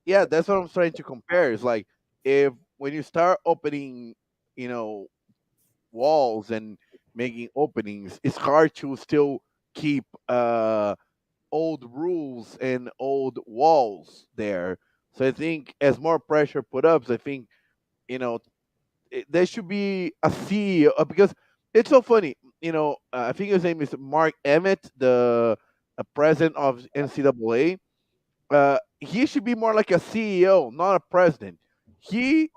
Yeah, that's what I'm trying to compare. Is like, if when you start opening, you know, walls and making openings, it's hard to still keep old rules and old walls there. So I think as more pressure put up, I think you know there should be a CEO, because it's so funny. I think his name is Mark Emmett, the president of NCAA. He should be more like a CEO, not a president. He,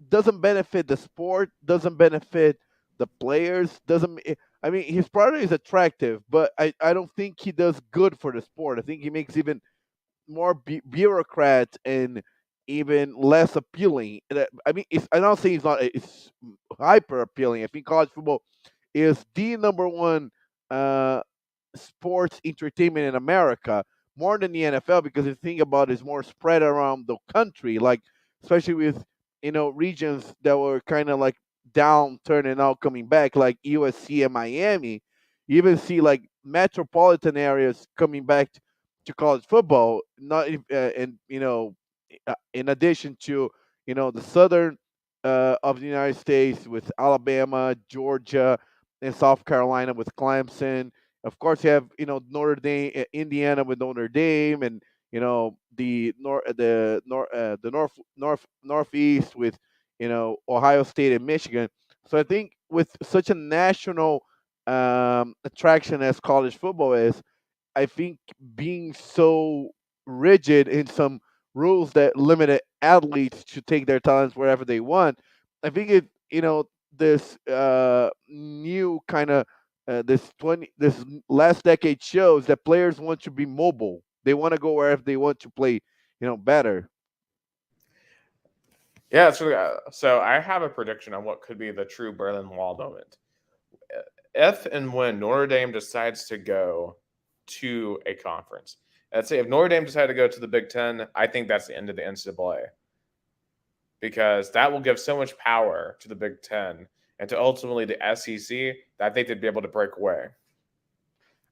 doesn't benefit the sport, doesn't benefit the players, doesn't. I mean, his product is attractive, but I don't think he does good for the sport. I think he makes even more bureaucrat and even less appealing. I mean, I'm not saying it's hyper appealing. I think college football is the number one uh, sports entertainment in America, more than the NFL, because the thing about it is more spread around the country, like especially with regions that were kind of like down turning out coming back, like USC and Miami. You even see like metropolitan areas coming back to college football, not and in addition to the southern of the United States with Alabama, Georgia, and South Carolina with Clemson. Of course, you have Notre Dame, Indiana with Notre Dame, and the northeast with Ohio State and Michigan. So I think with such a national attraction as college football is, I think being so rigid in some rules that limited athletes to take their talents wherever they want, I think this new kind of this last decade shows that players want to be mobile. They want to go wherever they want to play, better. yeah, it's really, so I have a prediction on what could be the true Berlin Wall moment. If and when Notre Dame decides to go to a conference, Let's say if Notre Dame decided to go to the Big Ten, I think that's the end of the NCAA because that will give so much power to the Big Ten and to ultimately the SEC that I think they'd be able to break away.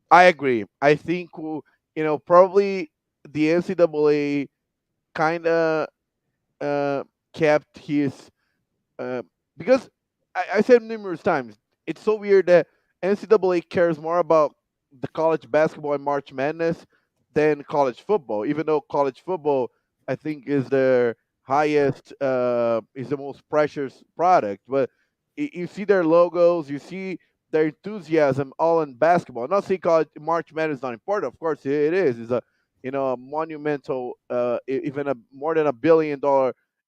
I agree. I think probably the NCAA kind of uh, kept his uh, because I said numerous times it's so weird that NCAA cares more about the college basketball and March Madness than college football, even though college football I think is the highest is the most precious product. But you see their logos, you see their enthusiasm all in basketball. I'm not saying college March Madness is not important. Of course, it is. It's a a monumental, even a more than $1 billion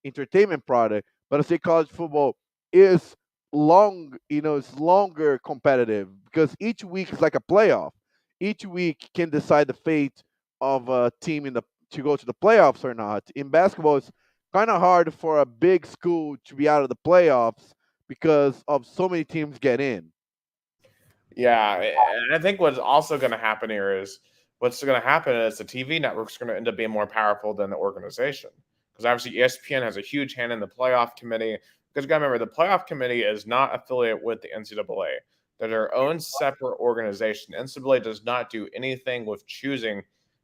entertainment product. But I say college football is it's longer competitive because each week is like a playoff. Each week can decide the fate of a team in the to go to the playoffs or not. In basketball, it's kind of hard for a big school to be out of the playoffs because of so many teams get in. Yeah, and I think what's also going to happen here is what's going to happen is the TV network's going to end up being more powerful than the organization because obviously ESPN has a huge hand in the playoff committee. Because you got to remember, the playoff committee is not affiliated with the NCAA; they're their own separate organization. NCAA does not do anything with choosing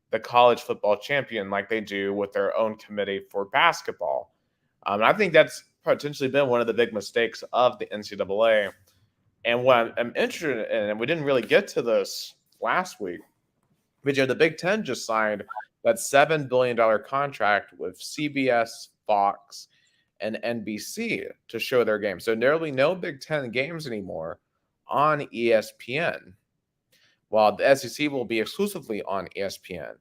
the college football champion like they do with their own committee for basketball. And I think that's potentially been one of the big mistakes of the NCAA. And what I'm interested in, and we didn't really get to this last week, but the Big Ten just signed that $7 billion contract with CBS, Fox, and NBC to show their games. So nearly no Big Ten games anymore on ESPN, while the SEC will be exclusively on ESPN.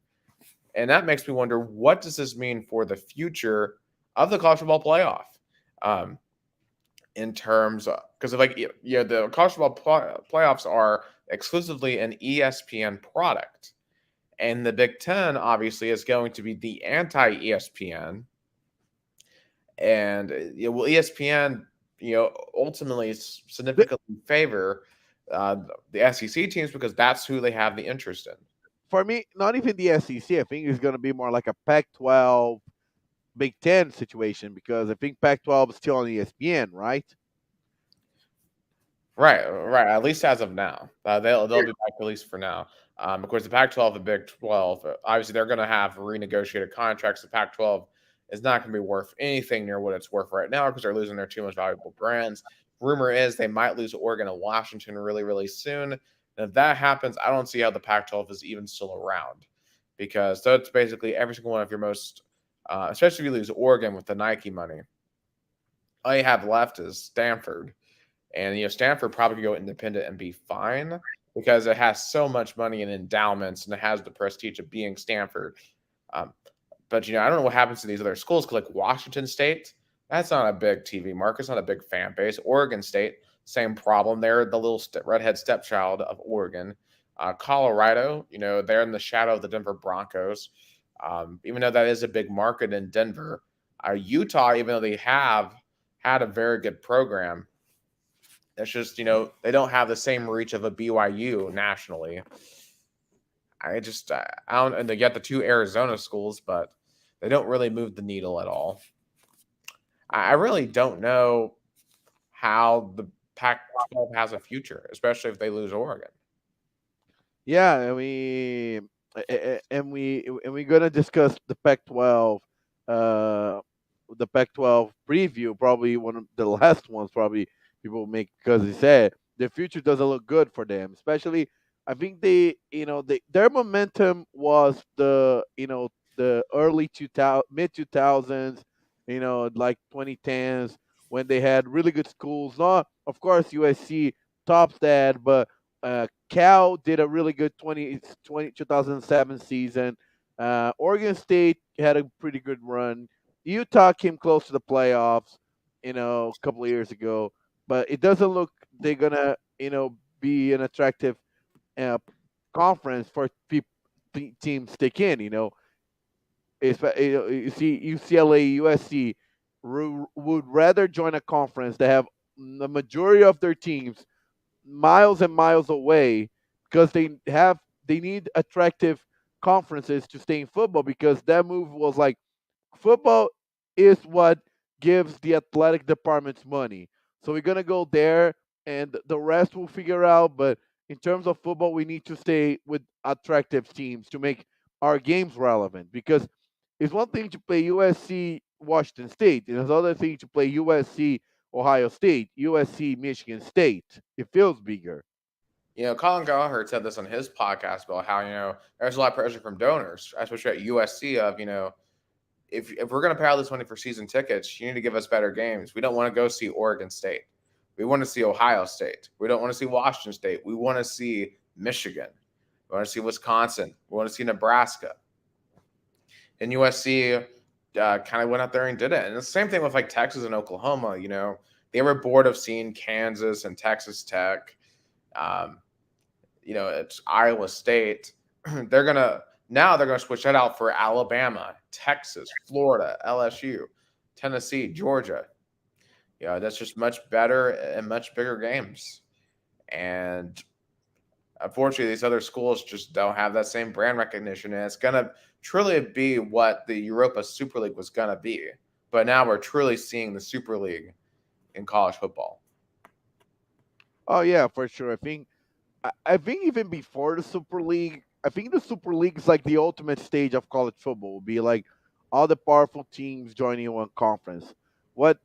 And that makes me wonder, what does this mean for the future of the college football playoff? In terms of because the college football playoffs are exclusively an ESPN product, and the Big Ten obviously is going to be the anti-ESPN, and will ESPN ultimately significantly favor the SEC teams because that's who they have the interest in. For me, not even the SEC. I think it's going to be more like a Pac-12 Big Ten situation because I think Pac-12 is still on ESPN, right? Right. At least as of now, they'll be back at least for now. Of course, the Pac-12 and Big 12, obviously, they're going to have renegotiated contracts. The Pac-12 is not going to be worth anything near what it's worth right now because they're losing their two most valuable brands. Rumor is they might lose Oregon and Washington really, really soon. And if that happens, I don't see how the Pac-12 is even still around because that's basically every single one of your most, especially if you lose Oregon with the Nike money. All you have left is Stanford. And Stanford probably go independent and be fine because it has so much money in endowments and it has the prestige of being Stanford. But I don't know what happens to these other schools because like Washington State, that's not a big TV market. It's not a big fan base. Oregon State, same problem. They're the little redhead stepchild of Oregon. Colorado, they're in the shadow of the Denver Broncos. Even though that is a big market in Denver. Utah, even though they have had a very good program, it's just, they don't have the same reach of a BYU nationally. I don't, and they got the two Arizona schools, but they don't really move the needle at all. I really don't know how the Pac-12 has a future, especially if they lose Oregon. Yeah, and we're gonna discuss the Pac-12 preview, probably one of the last ones, probably people make because they said the future doesn't look good for them. Especially, I think their momentum was the early 2000 mid 2000s, like 2010s when they had really good schools. Not of course USC tops that, but Cal did a really good 2007 season. Oregon State had a pretty good run. Utah came close to the playoffs, a couple of years ago, but it doesn't look they're gonna, be an attractive uh, conference for teams to stick in. You see UCLA, USC would rather join a conference that have the majority of their teams miles and miles away because they need attractive conferences to stay in football because that move was like football is what gives the athletic departments money. So we're gonna go there, and the rest we'll figure out. But in terms of football, we need to stay with attractive teams to make our games relevant. Because it's one thing to play USC Washington State, and it's another thing to play USC Ohio State, USC Michigan State. It feels bigger. Colin Gallagher said this on his podcast about how, there's a lot of pressure from donors, especially at USC of, if we're going to pay all this money for season tickets, you need to give us better games. We don't want to go see Oregon State. We want to see Ohio State. We don't want to see Washington State. We want to see Michigan. We want to see Wisconsin. We want to see Nebraska. And USC kind of went out there and did it. And the same thing with like Texas and Oklahoma. They were bored of seeing Kansas and Texas Tech. It's Iowa State. Now they're gonna switch that out for Alabama, Texas, Florida, LSU, Tennessee, Georgia. That's just much better and much bigger games. And unfortunately, these other schools just don't have that same brand recognition, and it's gonna truly be what the Europa Super League was gonna be. But now we're truly seeing the Super League in college football. Oh yeah, for sure. I think even before the Super League, I think the Super League is like the ultimate stage of college football. Will be like all the powerful teams joining one conference. What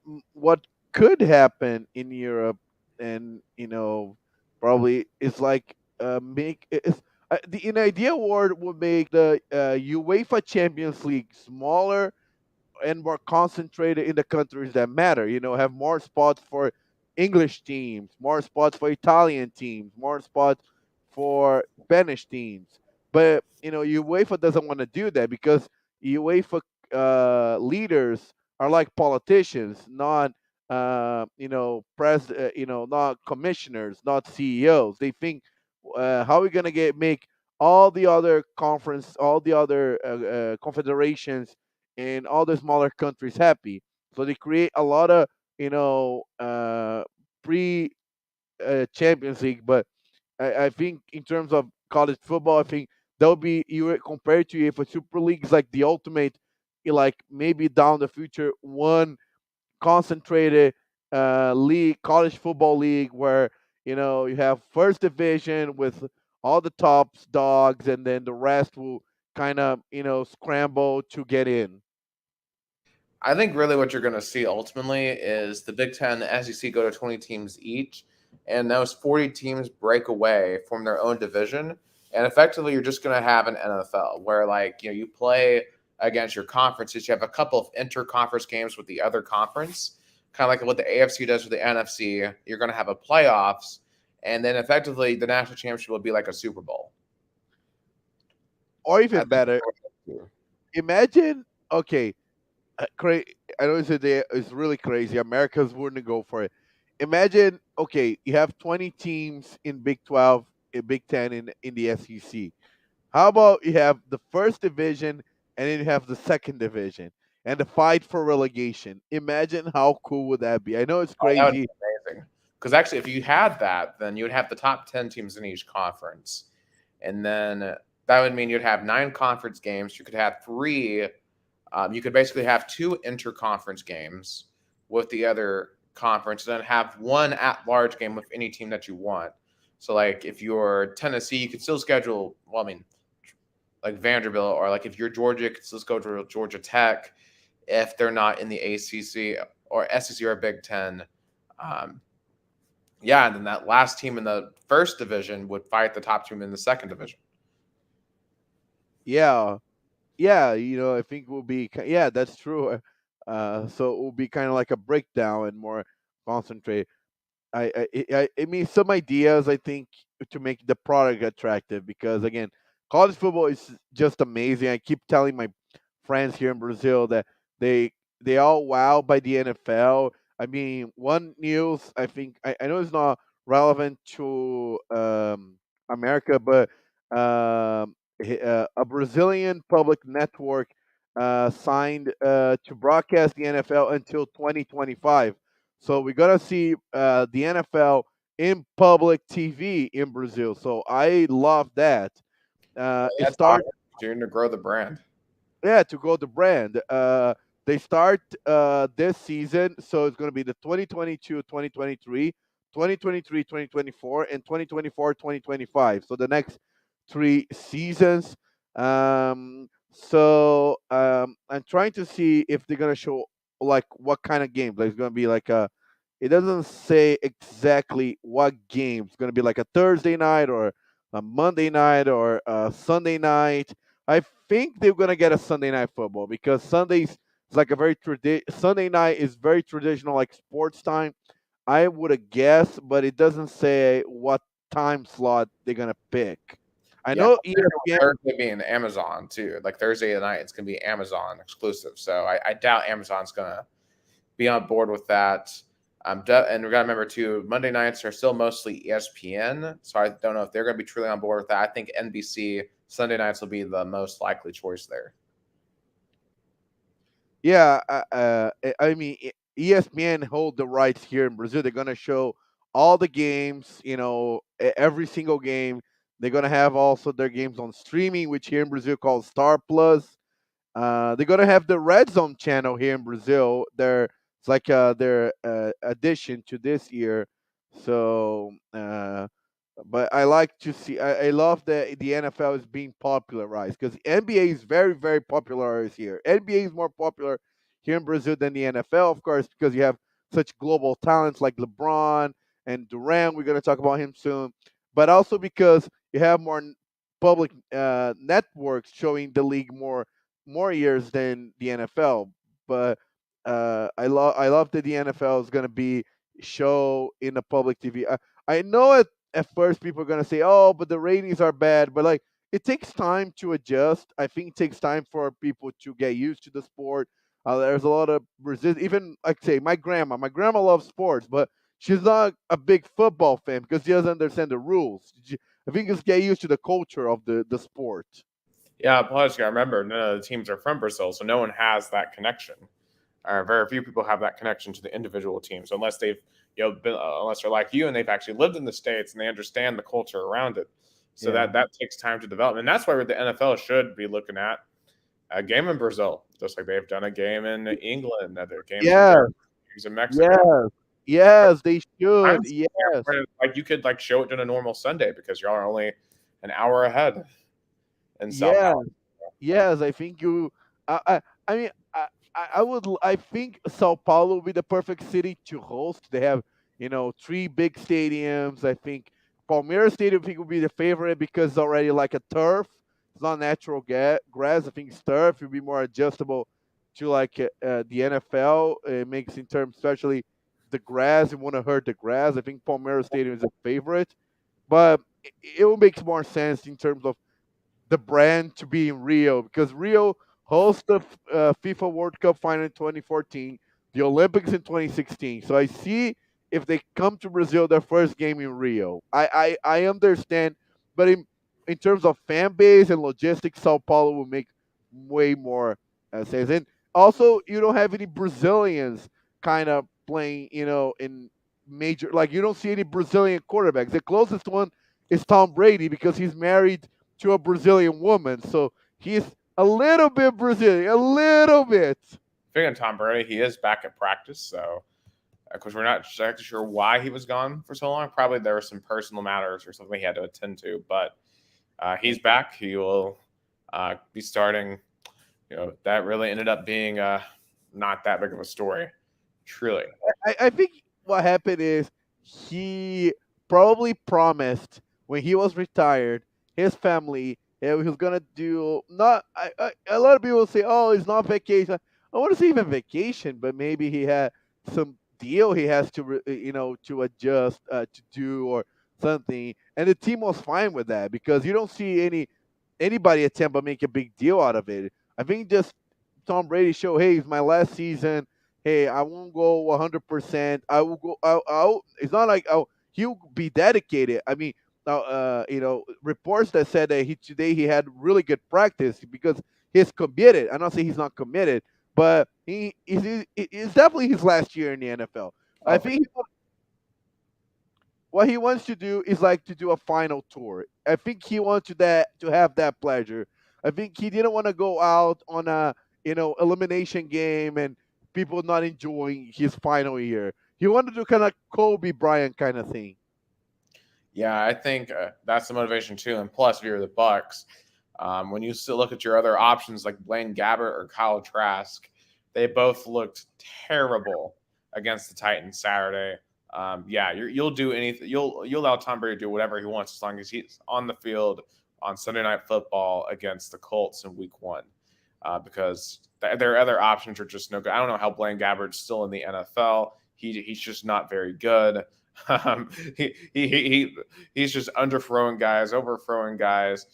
could happen in Europe, and probably is like make it's the in ideal world would make the UEFA Champions League smaller and more concentrated in the countries that matter. Have more spots for English teams, more spots for Italian teams, more spots for Spanish teams. But UEFA doesn't want to do that because UEFA leaders are like politicians, not not commissioners, not CEOs. They think how are we gonna get make all the other conference, all the other confederations and all the smaller countries happy. So they create a lot of pre Champions League. But I think in terms of college football, I think that would be you compared to if a Super League is like the ultimate, like maybe down the future one concentrated league, college football league where you have first division with all the tops dogs, and then the rest will kind of scramble to get in. I think really what you're going to see ultimately is the Big Ten, the SEC go to 20 teams each, and those 40 teams break away from their own division. And effectively, you're just going to have an NFL where, you play against your conferences. You have a couple of inter-conference games with the other conference, kind of like what the AFC does with the NFC. You're going to have a playoffs, and then effectively the national championship will be like a Super Bowl. Or even better, imagine, okay, I know it's really crazy. Americans wouldn't go for it. Imagine, okay, you have 20 teams in Big 12, in Big 10, in the SEC. How about you have the first division and then you have the second division and the fight for relegation? Imagine how cool would that be? I know it's That would be crazy. amazing. Because actually, if you had that, then you would have the top 10 teams in each conference. And then that would mean you'd have 9 conference games. You could have 3. You could basically have 2 interconference games with the other conference, and then have 1 at-large game with any team that you want. So, if you're Tennessee, you could still schedule, like Vanderbilt, or if you're Georgia, you could still schedule Georgia Tech if they're not in the ACC or SEC or Big Ten. And then that last team in the first division would fight the top team in the second division. Yeah, yeah, I think will be yeah, that's true. So it will be kind of like a breakdown and more concentrate. I mean some ideas I think to make the product attractive because again, college football is just amazing. I keep telling my friends here in Brazil that they they all wow by the NFL. I mean, one news I think I know it's not relevant to America, but a Brazilian public network signed to broadcast the NFL until 2025. So we're gonna see the NFL in public TV in Brazil. So I love that. It That's starts awesome. Doing to grow the brand. Yeah, to grow the brand. They start this season, so it's going to be the 2022, 2023, 2023, 2024, and 2024, 2025. So the next 3 seasons. I'm trying to see if they're going to show like what kind of games. Like it's going to be like a. It doesn't say exactly what game. It's going to be like a Thursday night or a Monday night or a Sunday night. I think they're gonna get a Sunday night football because Sundays is like a Sunday night is very traditional like sports time. I would have guessed, but it doesn't say what time slot they're gonna pick. I Yeah, know ESPN. Thursday being Amazon too. Like Thursday night, it's gonna be Amazon exclusive. So I doubt Amazon's gonna be on board with that. And we got to remember too, Monday nights are still mostly ESPN, so I don't know if they're going to be truly on board with that. I think NBC Sunday nights will be the most likely choice there. Yeah, I mean ESPN hold the rights here in Brazil. They're gonna show all the games. Every single game. They're gonna have also their games on streaming, which here in Brazil called Star Plus. They're gonna have the Red Zone channel here in Brazil. It's like their addition to this year. So, but I like to see. I love that the NFL is being popularized because NBA is very very popularized here. NBA is more popular here in Brazil than the NFL, of course, because you have such global talents like LeBron and Durant. We're gonna talk about him soon, but also because you have more public networks showing the league more years than the NFL. But I love that the NFL is going to be show in the public TV. I know at first people are going to say, "Oh, but the ratings are bad," but like it takes time to adjust. I think it takes time for people to get used to the sport. There's a lot of resist. Even like say my grandma. My grandma loves sports, but she's not a big football fan because she doesn't understand the rules. I think it's get used to the culture of the sport. Yeah, plus you got to remember none of the teams are from Brazil, so no one has that connection. Very few people have that connection to the individual teams unless they've unless they're like you and they've actually lived in the states and they understand the culture around it. So Yeah. that takes time to develop, and that's why the NFL should be looking at a game in Brazil, just like they've done a game in England, other games in Yes. Germany, games in Mexico. Yes. Yes. They should. Times Yes. like you could like show it on a normal Sunday because y'all are only an hour ahead in Sao Yeah. Paulo. Yes, I think you. I mean, I would. I think Sao Paulo would be the perfect city to host. They have, 3 big stadiums. I think Palmeiras Stadium, I think, would be the favorite because it's already like a turf. It's not natural grass. I think it's turf. It would be more adjustable to like the NFL. It makes in terms, especially the grass. It wouldn't hurt the grass. I think Palmeiras Stadium is a favorite, but it will make more sense in terms of the brand to be in Rio because Rio hosts the FIFA World Cup final in 2014, the Olympics in 2016. So I see if they come to Brazil, their first game in Rio. I understand, but in terms of fan base and logistics, Sao Paulo will make way more sense. And also, you don't have any Brazilians kind of playing, in major. Like you don't see any Brazilian quarterbacks. The closest one is Tom Brady because he's married to a Brazilian woman. So he's a little bit Brazilian, a little bit. Speaking of Tom Brady, he is back at practice, so of course we're not exactly sure why he was gone for so long. Probably there were some personal matters or something he had to attend to, but he's back. He will be starting. That really ended up being not that big of a story, truly. I think what happened is he probably promised when he was retired, his family, he was gonna do not. A lot of people say, "Oh, it's not vacation." I want to say even vacation, but maybe he had some deal he has to, to adjust to do or something, and the team was fine with that because you don't see anybody at Tampa make a big deal out of it. I think just Tom Brady show, hey, it's my last season. Hey, I won't go 100%. I will go. It's not like he'll be dedicated. I mean, reports that said that today he had really good practice because he's committed. I'm not saying he's not committed, but it's definitely his last year in the NFL. I Oh, think what he wants to do is like to do a final tour. I think he wants to have that pleasure. I think he didn't want to go out on a elimination game and people not enjoying his final year. He wanted to kind of Kobe Bryant kind of thing. Yeah, I think that's the motivation too. And plus, if you're the Bucks, when you still look at your other options like Blaine Gabbert or Kyle Trask, they both looked terrible against the Titans Saturday. Yeah, you'll do anything. You'll allow Tom Brady to do whatever he wants as long as he's on the field on Sunday Night Football against the Colts in Week 1, because their other options are just no good. I don't know how Blaine Gabbert's still in the NFL. He's just not very good. Um, he's just underthrowing guys, overthrowing guys.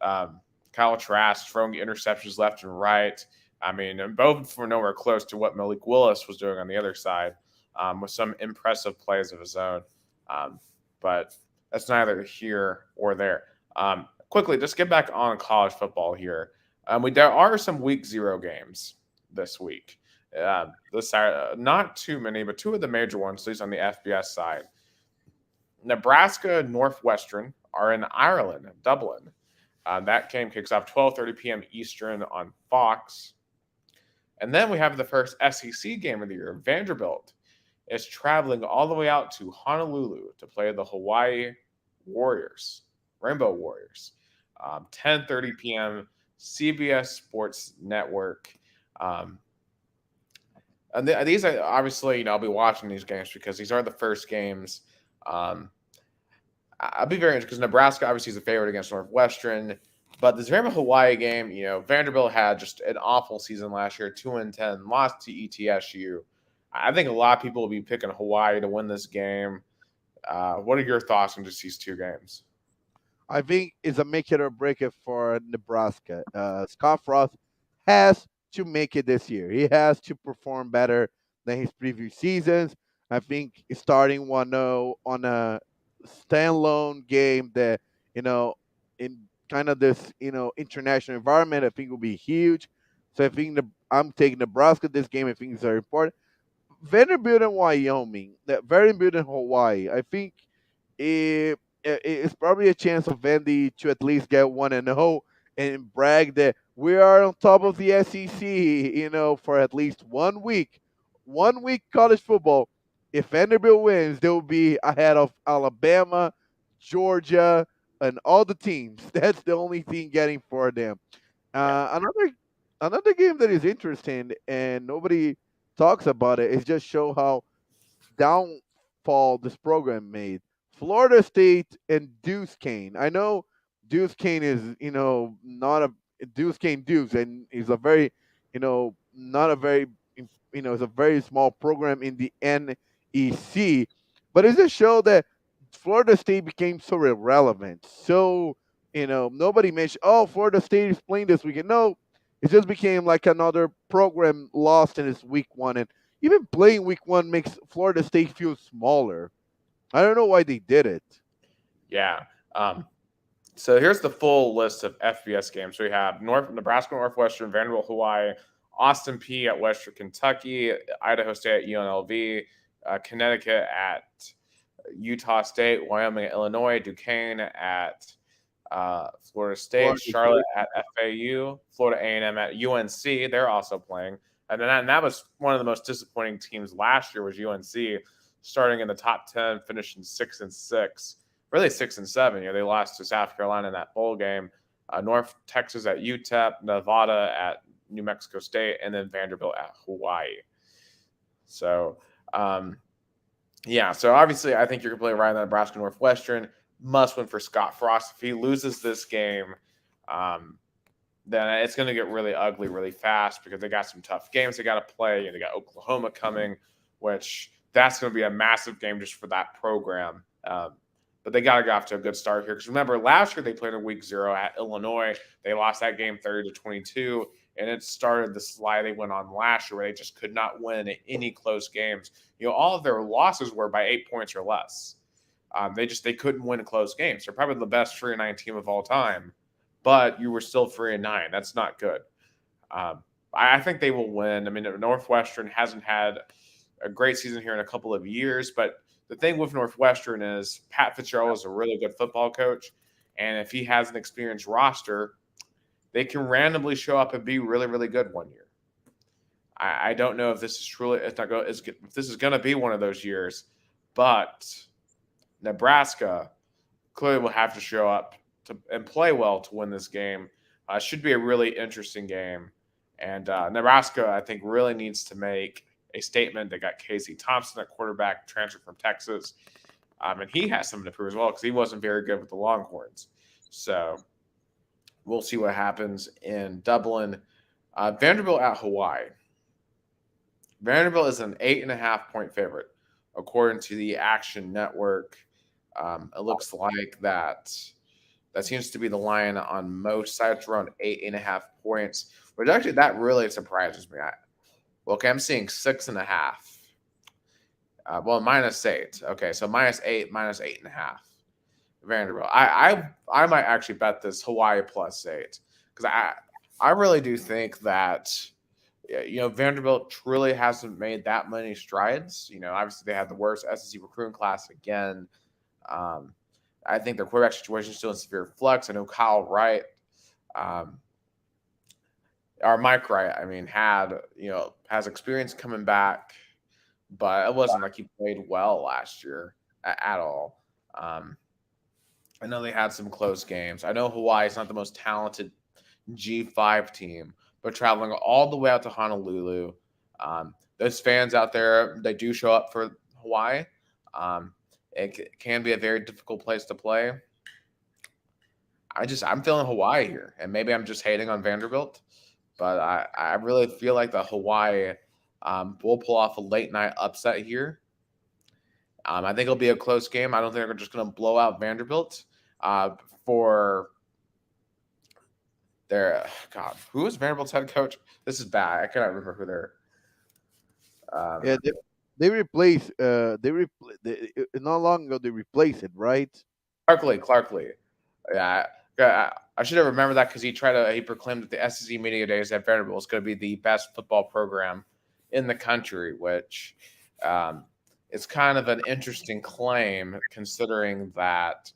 Kyle Trask throwing interceptions left and right. I mean, and both were nowhere close to what Malik Willis was doing on the other side, with some impressive plays of his own. But that's neither here or there. Quickly, just get back on college football here. There are some Week 0 games this week. This not too many, but two of the major ones, at least on the FBS side. Nebraska and Northwestern are in Ireland, Dublin. That game kicks off 12:30 p.m. Eastern on Fox. And then we have the first SEC game of the year. Vanderbilt is traveling all the way out to Honolulu to play the Hawaii Warriors, Rainbow Warriors. 10:30 p.m. CBS Sports Network. And these are obviously, I'll be watching these games because these are the first games. I'll be very interested because Nebraska obviously is a favorite against Northwestern, but this Vanderbilt Hawaii game, Vanderbilt had just an awful season last year, 2-10, lost to ETSU. I think a lot of people will be picking Hawaii to win this game. What are your thoughts on just these two games? I think it's a make it or break it for Nebraska. Scott Frost has to make it this year. He has to perform better than his previous seasons. I think starting 1-0 on a standalone game that, in kind of this, international environment, I think will be huge. So I think I'm taking Nebraska this game. I think it's very important. Vanderbilt and Wyoming, that Vanderbilt and Hawaii, I think it's probably a chance of Vandy to at least get 1-0 and brag that we are on top of the SEC, for at least 1 week. 1 week college football. If Vanderbilt wins, they'll be ahead of Alabama, Georgia, and all the teams. That's the only thing getting for them. Another game that is interesting and nobody talks about it is just show how downfall this program made. Florida State and Deuce Kane. I know Deuce Kane is, not a Deuce Kane Deuce, and he's a very, not a very, it's a very small program in the NEC. But it's a show that Florida State became so irrelevant. So, nobody mentioned, oh, Florida State is playing this weekend. No, it just became like another program lost in its week 1. And even playing week 1 makes Florida State feel smaller. I don't know why they did it. Yeah. So here's the full list of FBS games. We have Nebraska, Northwestern, Vanderbilt, Hawaii, Austin P at Western Kentucky, Idaho State at UNLV, Connecticut at Utah State, Wyoming at Illinois, Duquesne at Florida State, Charlotte at FAU, Florida A&M at UNC. They're also playing. And that was one of the most disappointing teams last year was UNC, starting in the top 10, finishing 6-6, really 6-7. They lost to South Carolina in that bowl game. North Texas at UTEP, Nevada at New Mexico State, and then Vanderbilt at Hawaii. So, so obviously I think you're going to play right on Nebraska Northwestern. Must win for Scott Frost. If he loses this game, then it's going to get really ugly really fast because they got some tough games they got to play. They got Oklahoma coming, which that's going to be a massive game just for that program. But they got to get off to a good start here. Because remember, last year they played in week 0 at Illinois. They lost that game 30-22. And it started the slide they went on last year where they just could not win any close games. All of their losses were by 8 points or less. They couldn't win close games. They're probably the best 3-9 team of all time. But you were still 3-9. That's not good. I think they will win. I mean, Northwestern hasn't had a great season here in a couple of years, but the thing with Northwestern is Pat Fitzgerald is a really good football coach, and if he has an experienced roster, they can randomly show up and be really, really good one year. I don't know if this is truly it's not go, if this is going to be one of those years, but Nebraska clearly will have to show up and play well to win this game. Should be a really interesting game, and Nebraska I think really needs to make a statement. They got Casey Thompson at quarterback, transferred from Texas, and he has something to prove as well because he wasn't very good with the Longhorns. So we'll see what happens in Dublin. Vanderbilt at Hawaii. Vanderbilt is an 8.5-point favorite, according to the Action Network. It looks like that seems to be the line on most sites, around 8.5 points, which actually that really surprises me. I'm seeing 6.5. -8. Okay, so -8, -8.5. Vanderbilt. I might actually bet this Hawaii +8 because I really do think that Vanderbilt truly hasn't made that many strides. Obviously they had the worst SEC recruiting class again. I think their quarterback situation is still in severe flux. I know Kyle Wright, or Mike Wright, has experience coming back, but it wasn't like he played well last year at all. I know they had some close games. I know Hawaii is not the most talented G5 team, but traveling all the way out to Honolulu, those fans out there, they do show up for Hawaii. It can be a very difficult place to play. I'm feeling Hawaii here, and maybe I'm just hating on Vanderbilt, but I really feel like the Hawaii will pull off a late night upset here. I think it'll be a close game. I don't think they're just going to blow out Vanderbilt. For their who is Vanderbilt's head coach? This is bad. I cannot remember who they're. Yeah, they replace. Not long ago they replaced it, right? Clark Lee. Yeah, I should have remembered that because he proclaimed at the SEC media days that Vanderbilt was going to be the best football program in the country, which is kind of an interesting claim considering that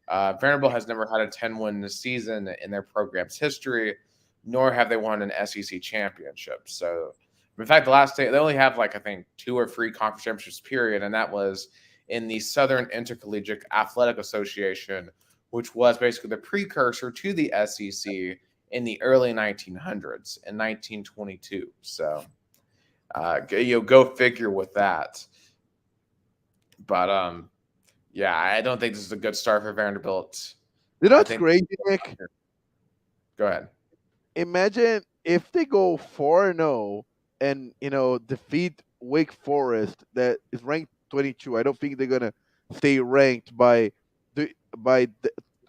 Vanderbilt has never had a 10-win season in their program's history, nor have they won an SEC championship. So, in fact, the last day they only have I think 2 or 3 conference championships period, and that was in the Southern Intercollegiate Athletic Association, which was basically the precursor to the SEC in the early 1900s in 1922. So, go figure with that. But yeah, I don't think this is a good start for Vanderbilt. It's crazy, Nick. Go ahead. Imagine if they go 4-0 and defeat Wake Forest, that is ranked 22. I don't think they're gonna stay ranked by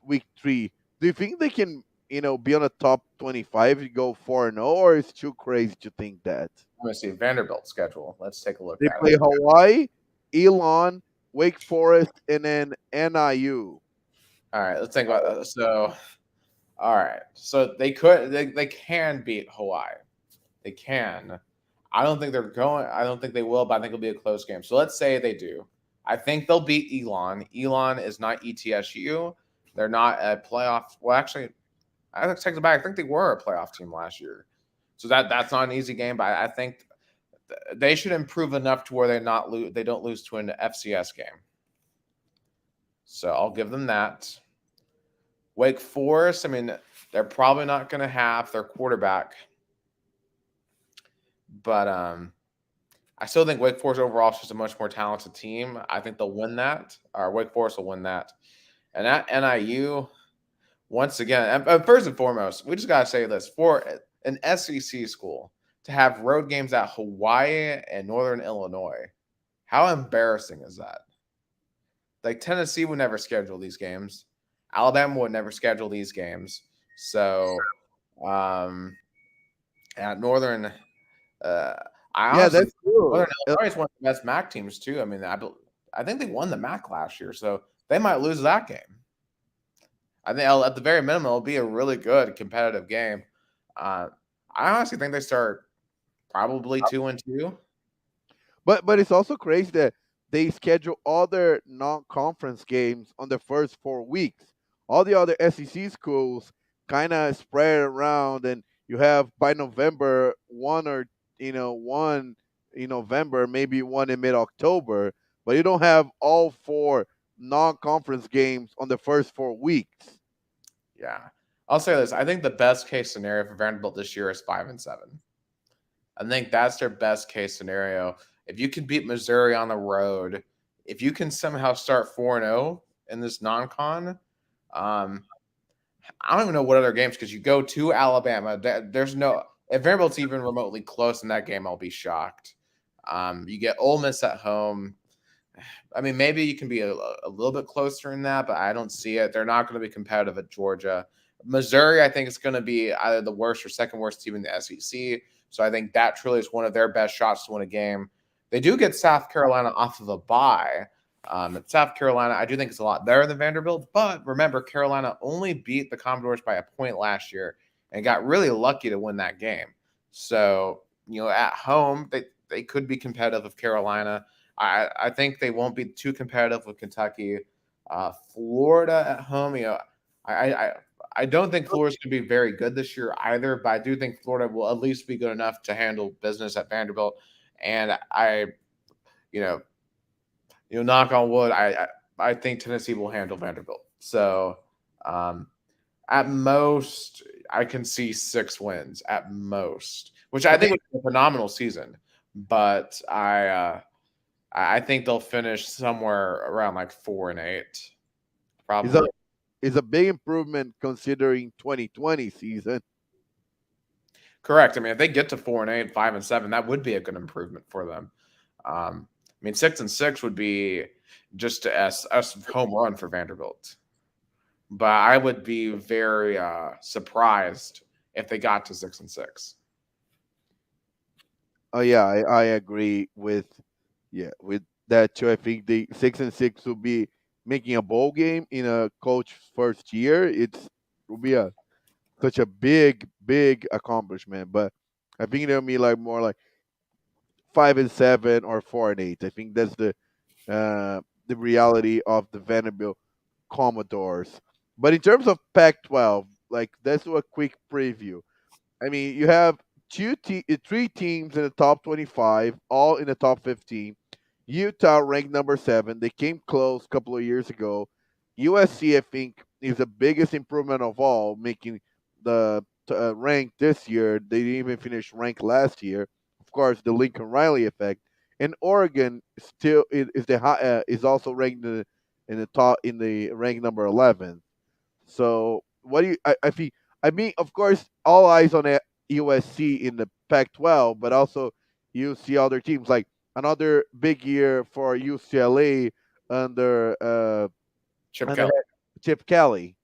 week 3. Do you think they can be on the top 25 if you go 4-0, or it's too crazy to think that? I'm gonna see Vanderbilt's schedule. Let's take a look. They play Hawaii, Elon, Wake Forest, and then NIU. All right, let's think about that. So, all right, so they can beat Hawaii. They can. I don't think they're going. I don't think they will, but I think it'll be a close game. So let's say they do. I think they'll beat Elon. Elon is not ETSU. They're not a playoff. Well, actually, I take it back. I think they were a playoff team last year. So that's not an easy game, but I think they should improve enough to where they don't lose to an FCS game. So I'll give them that. Wake Forest, they're probably not going to have their quarterback, but I still think Wake Forest overall is just a much more talented team. I think they'll win that, or Wake Forest will win that. And at NIU, once again, first and foremost, we just got to say this. For an SEC school to have road games at Hawaii and Northern Illinois, how embarrassing is that? Tennessee would never schedule these games. Alabama would never schedule these games. So, at Northern, that's true. Northern Illinois is one of the best MAC teams too. I think they won the MAC last year, so they might lose that game. I think at the very minimum, it'll be a really good competitive game. I honestly think they start probably 2-2. But it's also crazy that they schedule all their non-conference games on the first 4 weeks. All the other SEC schools kind of spread around, and you have by November one or one in November, maybe one in mid October, but you don't have all four non-conference games on the first 4 weeks. Yeah. I'll say this. I think the best case scenario for Vanderbilt this year is 5-7. I think that's their best case scenario. If you can beat Missouri on the road, if you can somehow start 4-0 in this non-con, I don't even know what other games, because you go to Alabama. There's no, if Vanderbilt's even remotely close in that game, I'll be shocked. You get Ole Miss at home. I mean, maybe you can be a little bit closer in that, but I don't see it. They're not going to be competitive at Georgia. Missouri, I think, is going to be either the worst or second worst team in the SEC. So I think that truly is one of their best shots to win a game. They do get South Carolina off of a bye. South Carolina, I do think it's a lot better than Vanderbilt. But remember, Carolina only beat the Commodores by a point last year and got really lucky to win that game. So, at home, they could be competitive with Carolina. I think they won't be too competitive with Kentucky. Florida at home, I don't think Florida's going to be very good this year either, but I do think Florida will at least be good enough to handle business at Vanderbilt. And knock on wood, I think Tennessee will handle Vanderbilt. So at most, I can see 6 wins at most, which I think would be a phenomenal season. But I think they'll finish somewhere around like 4-8, probably. Is a big improvement considering 2020 season. Correct. I mean, if they get to 4-8, 5-7, that would be a good improvement for them. I mean, 6-6 would be just a home run for Vanderbilt. But I would be very surprised if they got to 6-6. Oh yeah, I agree with that too. I think the 6-6 will be making a bowl game in a coach's first year. It will be such a big accomplishment. But I think it'll be like more like 5-7 or 4-8. I think that's the reality of the Vanderbilt Commodores. But in terms of Pac-12, like let's do a quick preview. I mean, you have 3 teams in the top 25, all in the top 15. Utah ranked number 7. They came close a couple of years ago. USC, I think, is the biggest improvement of all, making the rank this year. They didn't even finish ranked last year. Of course, the Lincoln Riley effect. And Oregon still is also ranked in the top in the rank number 11. So what do you? I think. I mean, of course, all eyes on USC in the Pac-12, but also you see other teams like another big year for UCLA under Chip Kelly.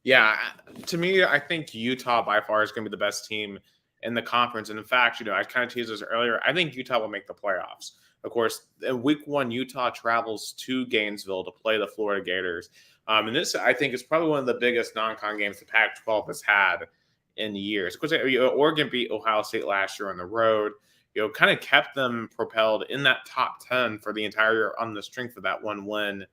Yeah, to me, I think Utah by far is going to be the best team in the conference. And in fact, I kind of teased this earlier. I think Utah will make the playoffs. Of course, in week 1, Utah travels to Gainesville to play the Florida Gators. And this, I think, is probably one of the biggest non-con games the Pac-12 has had in years. Of course, Oregon beat Ohio State last year on the road. Kind of kept them propelled in that top 10 for the entire year on the strength of that one win.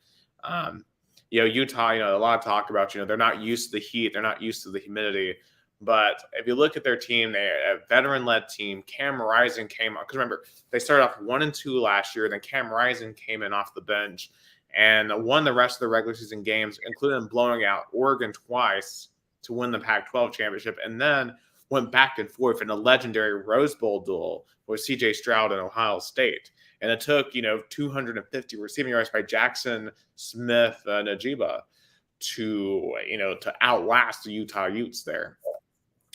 Utah, a lot of talk about, they're not used to the heat. They're not used to the humidity. But if you look at their team, they're a veteran-led team. Cam Rising came on. Because remember, they started off 1-2 last year. Then Cam Rising came in off the bench and won the rest of the regular season games, including blowing out Oregon twice to win the Pac-12 championship. And then went back and forth in a legendary Rose Bowl duel with C.J. Stroud and Ohio State. And it took, 250 receiving yards by Jackson Smith Najiba to outlast the Utah Utes there.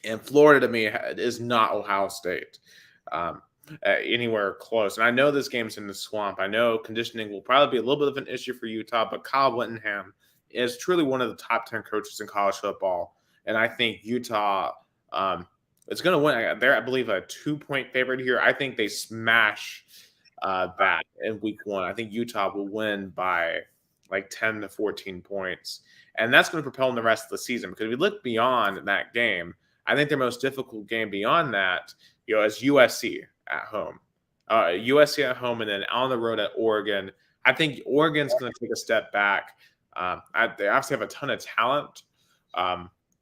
And Florida, to me, is not Ohio State anywhere close. And I know this game's in the swamp. I know conditioning will probably be a little bit of an issue for Utah, but Kyle Whittingham is truly one of the top 10 coaches in college football. And I think Utah is going to win. They're, I believe, a 2-point favorite here. I think they smash that in week 1. I think Utah will win by like 10 to 14 points. And that's going to propel them the rest of the season. Because if we look beyond that game, I think their most difficult game beyond that, is USC at home. USC at home and then on the road at Oregon. I think Oregon's going to take a step back. They obviously have a ton of talent.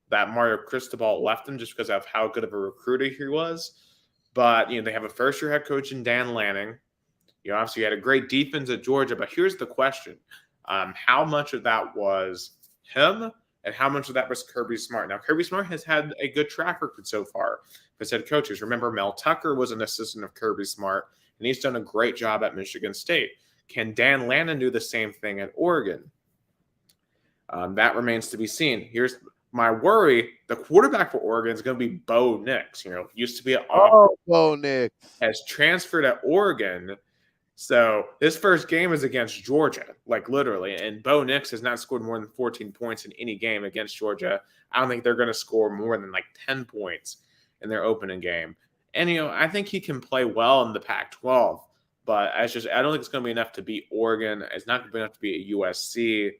that Mario Cristobal left them just because of how good of a recruiter he was. But they have a first-year head coach in Dan Lanning. Obviously, you had a great defense at Georgia. But here's the question: how much of that was him, and how much of that was Kirby Smart? Now, Kirby Smart has had a good track record so far as head coaches. Remember, Mel Tucker was an assistant of Kirby Smart, and he's done a great job at Michigan State. Can Dan Lanning do the same thing at Oregon? That remains to be seen. Here's my worry: the quarterback for Oregon is going to be Bo Nix. Used to be at Auburn, Bo Nix has transferred at Oregon. So his first game is against Georgia, like literally. And Bo Nix has not scored more than 14 points in any game against Georgia. I don't think they're going to score more than like 10 points in their opening game. And I think he can play well in the Pac-12, but I don't think it's going to be enough to beat Oregon. It's not going to be enough to beat USC.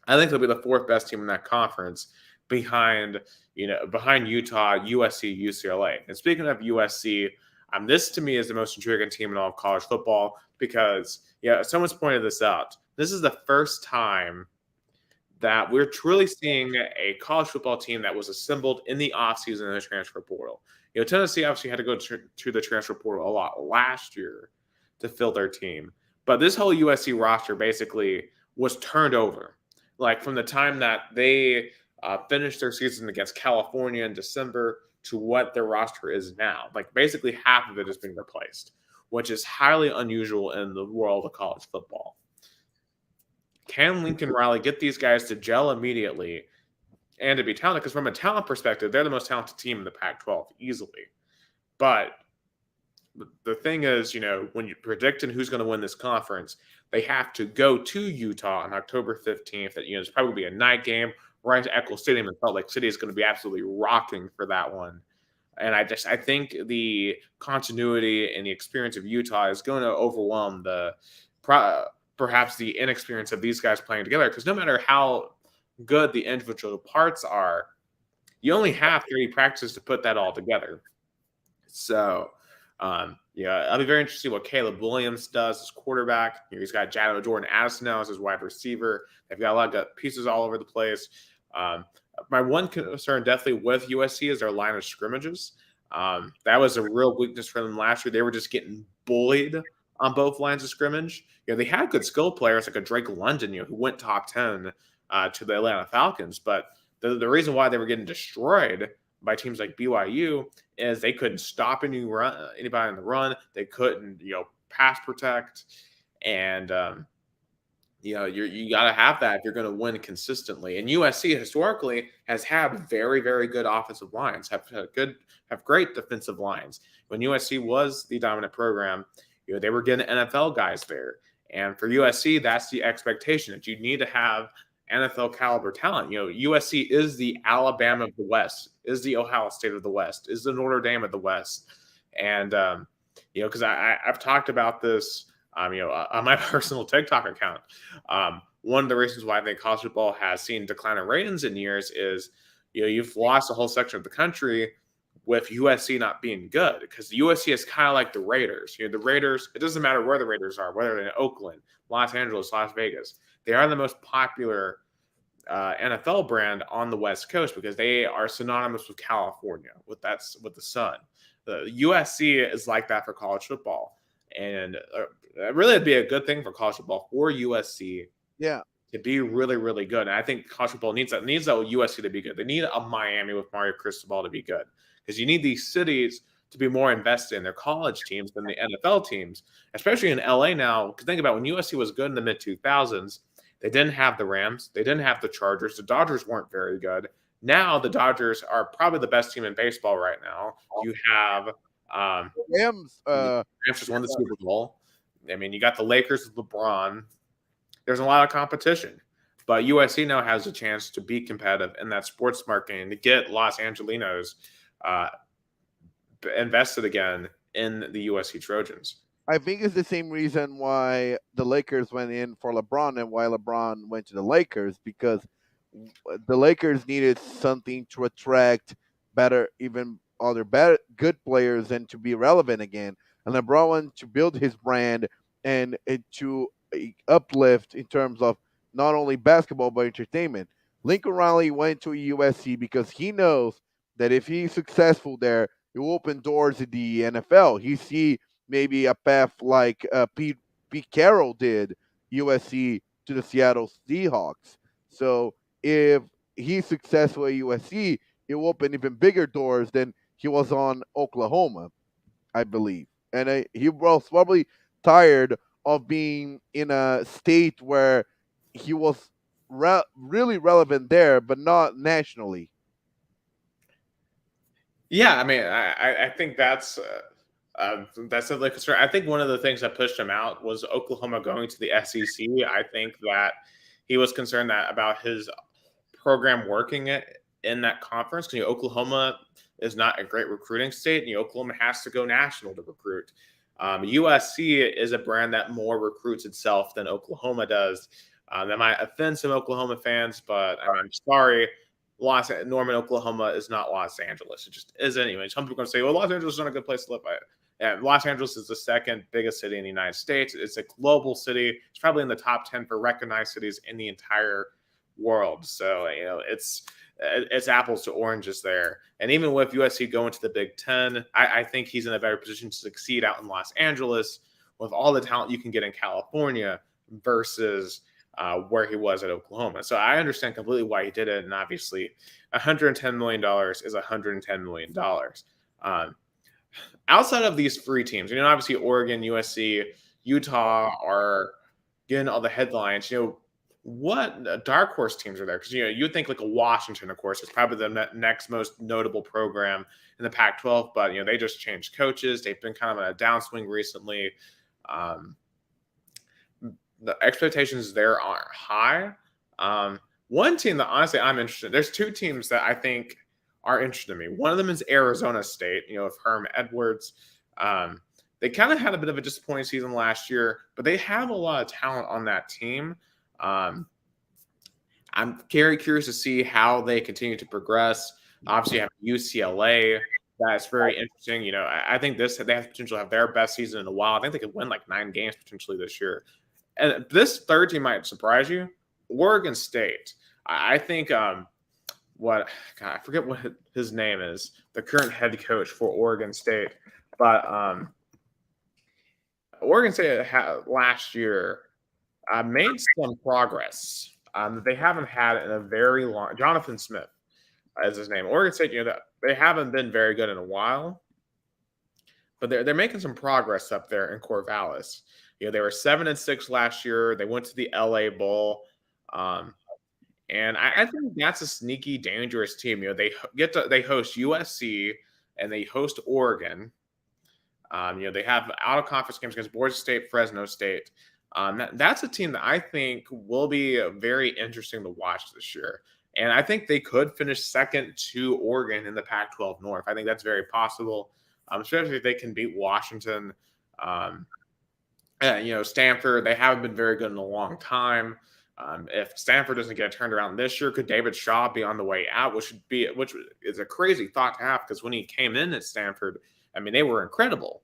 I think they'll be the fourth best team in that conference behind Utah, USC, UCLA. And speaking of USC, this to me is the most intriguing team in all of college football because, someone's pointed this out. This is the first time that we're truly seeing a college football team that was assembled in the offseason in the transfer portal. Tennessee obviously had to go to the transfer portal a lot last year to fill their team. But this whole USC roster basically was turned over. Like from the time that they finished their season against California in December to what their roster is now. Like basically half of it has been replaced, which is highly unusual in the world of college football. Can Lincoln Riley get these guys to gel immediately and to be talented? Because from a talent perspective, they're the most talented team in the Pac-12 easily. But the thing is, when you're predicting who's going to win this conference, they have to go to Utah on October 15th. It's probably be a night game right to Eccles Stadium, and Salt Lake City is going to be absolutely rocking for that one. And I think the continuity and the experience of Utah is going to overwhelm perhaps the inexperience of these guys playing together. Because no matter how good the individual parts are, you only have 30 practices to put that all together. So, I'll be very interested to see what Caleb Williams does as quarterback. He's got Jordan Addison now as his wide receiver. They've got a lot of pieces all over the place. My one concern definitely with USC is their line of scrimmages. That was a real weakness for them last year. They were just getting bullied on both lines of scrimmage. They had good skill players like a Drake London, who went top 10 to the Atlanta Falcons. But the reason why they were getting destroyed by teams like BYU is they couldn't stop anybody in the run. They couldn't, pass protect. And, you got to have that if you're going to win consistently. And USC historically has had very, very good offensive lines, have great defensive lines. When USC was the dominant program, they were getting NFL guys there. And for USC, that's the expectation, that you need to have NFL caliber talent. USC is the Alabama of the West, is the Ohio State of the West, is the Notre Dame of the West. And, because I've talked about this, on my personal TikTok account. One of the reasons why I think college football has seen decline in ratings in years is, you've lost a whole section of the country with USC not being good, because the USC is kind of like the Raiders. The Raiders, it doesn't matter where the Raiders are, whether they're in Oakland, Los Angeles, Las Vegas. They are the most popular NFL brand on the West Coast because they are synonymous with California, with the sun. The USC is like that for college football. And really, it'd be a good thing for college football for USC to be really, really good. And I think college football needs that USC to be good. They need a Miami with Mario Cristobal to be good, because you need these cities to be more invested in their college teams than the NFL teams, especially in LA now. Because think about when USC was good in the mid-2000s, they didn't have the Rams. They didn't have the Chargers. The Dodgers weren't very good. Now the Dodgers are probably the best team in baseball right now. You have Rams. The Rams just won the Super Bowl. I mean, you got the Lakers with LeBron. There's a lot of competition. But USC now has a chance to be competitive in that sports market and to get Los Angelinos invested again in the USC Trojans. I think it's the same reason why the Lakers went in for LeBron and why LeBron went to the Lakers, because the Lakers needed something to attract good players and to be relevant again. And LeBron wanted to build his brand and to uplift in terms of not only basketball but entertainment. Lincoln Riley went to USC because he knows that if he's successful there, it will open doors in the NFL. He see maybe a path like Pete Carroll did USC to the Seattle Seahawks. So if he's successful at USC, it will open even bigger doors than he was on Oklahoma, I believe. And he was probably tired of being in a state where he was really relevant there, but not nationally. Yeah, I mean, I think that's definitely a concern. I think one of the things that pushed him out was Oklahoma going to the SEC. I think that he was concerned that about his program working in that conference because Oklahoma is not a great recruiting state, and Oklahoma has to go national to recruit. USC is a brand that more recruits itself than Oklahoma does. That might offend some Oklahoma fans, but I'm sorry. Norman, Oklahoma is not Los Angeles. It just isn't. Anyway, some people are going to say, well, Los Angeles is not a good place to live. Yeah, Los Angeles is the second biggest city in the United States. It's a global city. It's probably in the top 10 for recognized cities in the entire world. So, it's apples to oranges there. And even with USC going to the Big Ten, I think he's in a better position to succeed out in Los Angeles with all the talent you can get in California versus where he was at Oklahoma. So I understand completely why he did it. And obviously, $110 million is $110 million. Outside of these three teams, obviously Oregon, USC, Utah are getting all the headlines. What dark horse teams are there? Because you'd think like a Washington, of course, is probably the next most notable program in the Pac-12, but they just changed coaches. They've been kind of on a downswing recently. The expectations there are high. One team that honestly I'm interested in, there's two teams that I think are interested in me. One of them is Arizona State, of Herm Edwards. They kind of had a bit of a disappointing season last year, but they have a lot of talent on that team. I'm very curious to see how they continue to progress. Obviously, you have UCLA. That's very interesting. I think they have potential to have their best season in a while. I think they could win like 9 games potentially this year. And this third team might surprise you. Oregon State. I think I forget what his name is, the current head coach for Oregon State. But Oregon State last year made some progress that they haven't had in a very long. Jonathan Smith is his name. Oregon State, they haven't been very good in a while, but they're making some progress up there in Corvallis. They were 7-6 last year. They went to the LA Bowl, and I think that's a sneaky, dangerous team. They host USC and they host Oregon. They have out of conference games against Boise State, Fresno State. That's a team that I think will be very interesting to watch this year. And I think they could finish second to Oregon in the Pac-12 North. I think that's very possible, especially if they can beat Washington. Stanford, they haven't been very good in a long time. If Stanford doesn't get turned around this year, could David Shaw be on the way out? Which is a crazy thought to have, because when he came in at Stanford, they were incredible.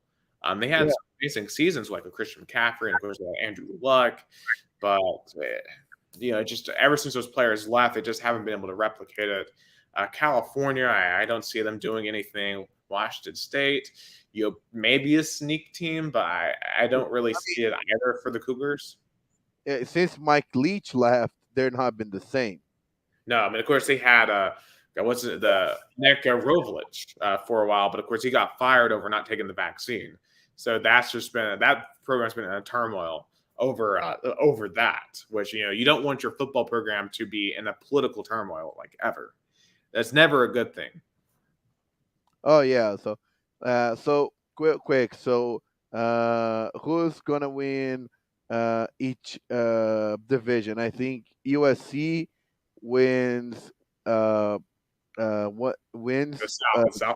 They had some amazing seasons like with Christian McCaffrey and of course Andrew Luck, but just ever since those players left, they just haven't been able to replicate it. California, I don't see them doing anything. Washington State, maybe a sneak team, but I don't really see it either for the Cougars. Since Mike Leach left, they're not been the same. No, of course they had the Nick Rovelich for a while, but of course he got fired over not taking the vaccine. So that program's been in a turmoil over that, which you don't want your football program to be in a political turmoil like ever. That's never a good thing. Oh yeah, so quick. So who's gonna win each division? I think USC wins. What wins? The South.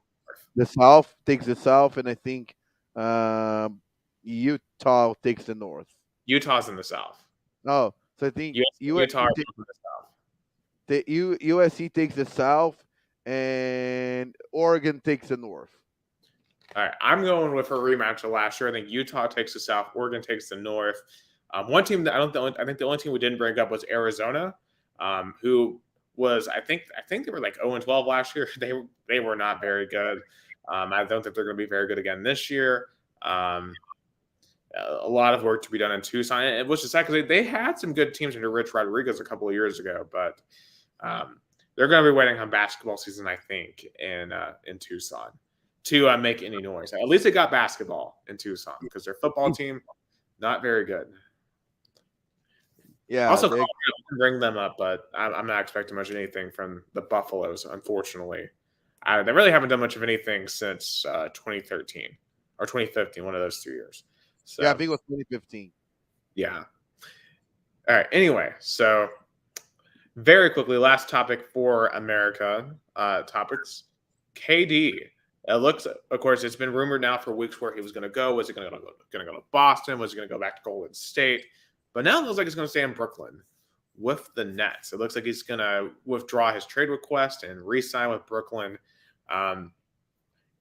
The South takes the South, and I think Utah takes the North. Utah's in the South. Oh, so I think Utah is in the South. USC takes the South, and Oregon takes the North. All right, I'm going with a rematch of last year. I think Utah takes the South, Oregon takes the North. One team that I think the only team we didn't bring up was Arizona, who was I think they were like 0-12 last year. They were not very good. I don't think they're going to be very good again this year. A lot of work to be done in Tucson, which is sad because they had some good teams under Rich Rodriguez a couple of years ago, but they're going to be waiting on basketball season, I think, in Tucson to make any noise. At least they got basketball in Tucson because their football team not very good. Yeah, Also, Colorado can bring them up, but I'm not expecting much of anything from the Buffaloes, unfortunately. They really haven't done much of anything since 2013 or 2015, one of those 2 years. So, yeah, I think it was 2015. Yeah. All right. Anyway, so very quickly, last topic for America topics. KD. It looks, of course, it's been rumored now for weeks where he was going to go. Was he going to go to Boston? Was he going to go back to Golden State? But now it looks like he's going to stay in Brooklyn with the Nets. It looks like he's going to withdraw his trade request and re-sign with Brooklyn.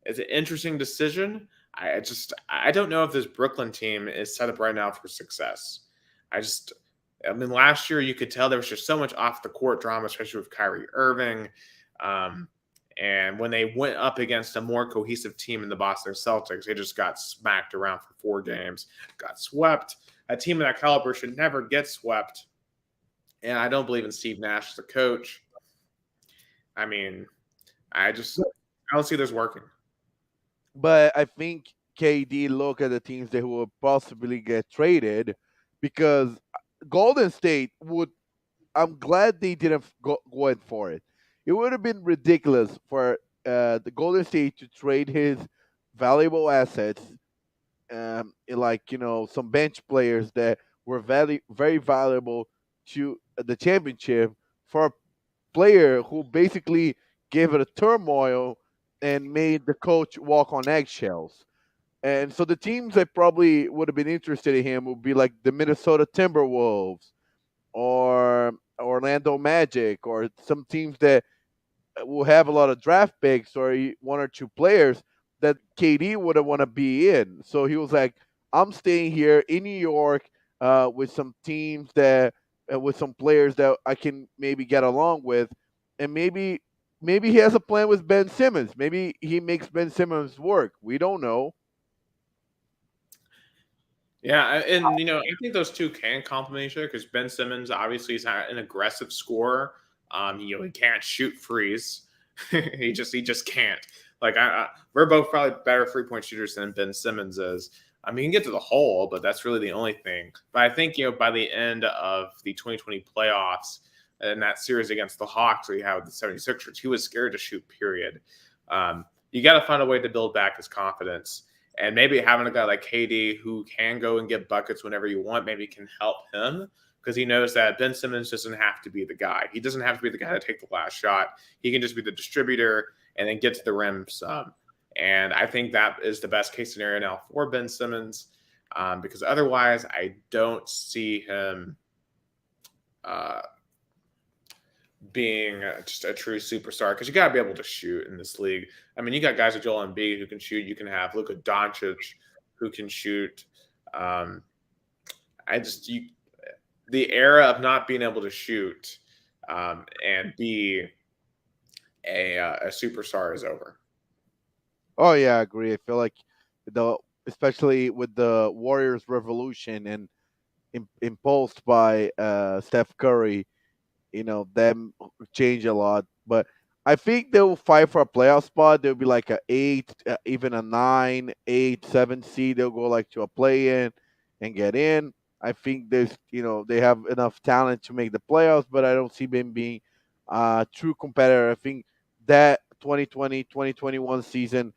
It's an interesting decision. I don't know if this Brooklyn team is set up right now for success. Last year you could tell there was just so much off the court drama, especially with Kyrie Irving. And when they went up against a more cohesive team in the Boston Celtics, they just got smacked around for 4 games, got swept. A team of that caliber should never get swept. And I don't believe in Steve Nash as a coach. I don't see this working. But I think KD look at the teams that will possibly get traded because Golden State would. I'm glad they didn't go in for it. It would have been ridiculous for the Golden State to trade his valuable assets, some bench players that were very valuable to the championship, for a player who basically gave it a turmoil and made the coach walk on eggshells. And so the teams that probably would have been interested in him would be like the Minnesota Timberwolves or Orlando Magic, or some teams that will have a lot of draft picks or 1 or 2 players that KD wouldn't want to be in. So he was like, I'm staying here in New York with some teams that, with some players that I can maybe get along with. And maybe he has a plan with Ben Simmons. Maybe he makes Ben Simmons work. We don't know. Yeah, and I think those two can complement each other because Ben Simmons obviously is an aggressive scorer. He can't shoot frees. he just can't. Like we're both probably better 3-point shooters than Ben Simmons is. He can get to the hole, but that's really the only thing. But I think by the end of the 2020 playoffs and that series against the Hawks where you have the 76ers, he was scared to shoot. Period. You got to find a way to build back his confidence. And maybe having a guy like KD who can go and get buckets whenever you want maybe can help him because he knows that Ben Simmons doesn't have to be the guy. He doesn't have to be the guy to take the last shot. He can just be the distributor and then get to the rim some. And I think that is the best case scenario now for Ben Simmons because otherwise I don't see him being just a true superstar because you got to be able to shoot in this league. You got guys like Joel Embiid who can shoot. You can have Luka Doncic who can shoot. The era of not being able to shoot and be a superstar is over. Oh yeah, I agree. I feel like especially with the Warriors revolution and imposed by Steph Curry, them change a lot. But I think they'll fight for a playoff spot. They'll be like a 8, even a 9, 8, 7 seed. They'll go like to a play-in and get in. I think they have enough talent to make the playoffs, but I don't see them being a true competitor. I think that 2020-2021 season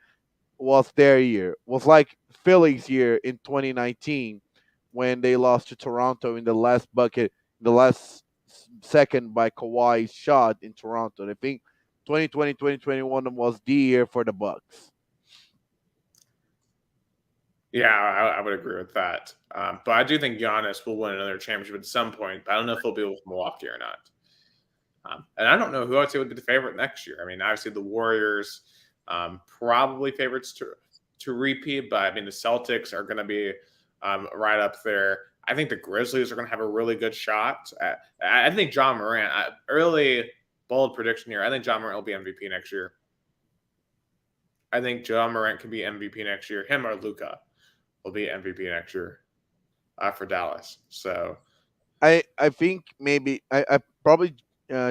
was their year. Was like Philly's year in 2019 when they lost to Toronto in the last bucket, the last second by Kawhi's shot in Toronto. And I think 2020-2021 was the year for the Bucks. Yeah, I would agree with that. But I do think Giannis will win another championship at some point. But I don't know if he'll be with Milwaukee or not. And I don't know who I'd say would be the favorite next year. Obviously the Warriors probably favorites to repeat, but the Celtics are going to be right up there. I think the Grizzlies are going to have a really good shot. I think John Morant, early bold prediction here. I think John Morant will be MVP next year. I think John Morant can be MVP next year. Him or Luka will be MVP next year for Dallas. So I think maybe I probably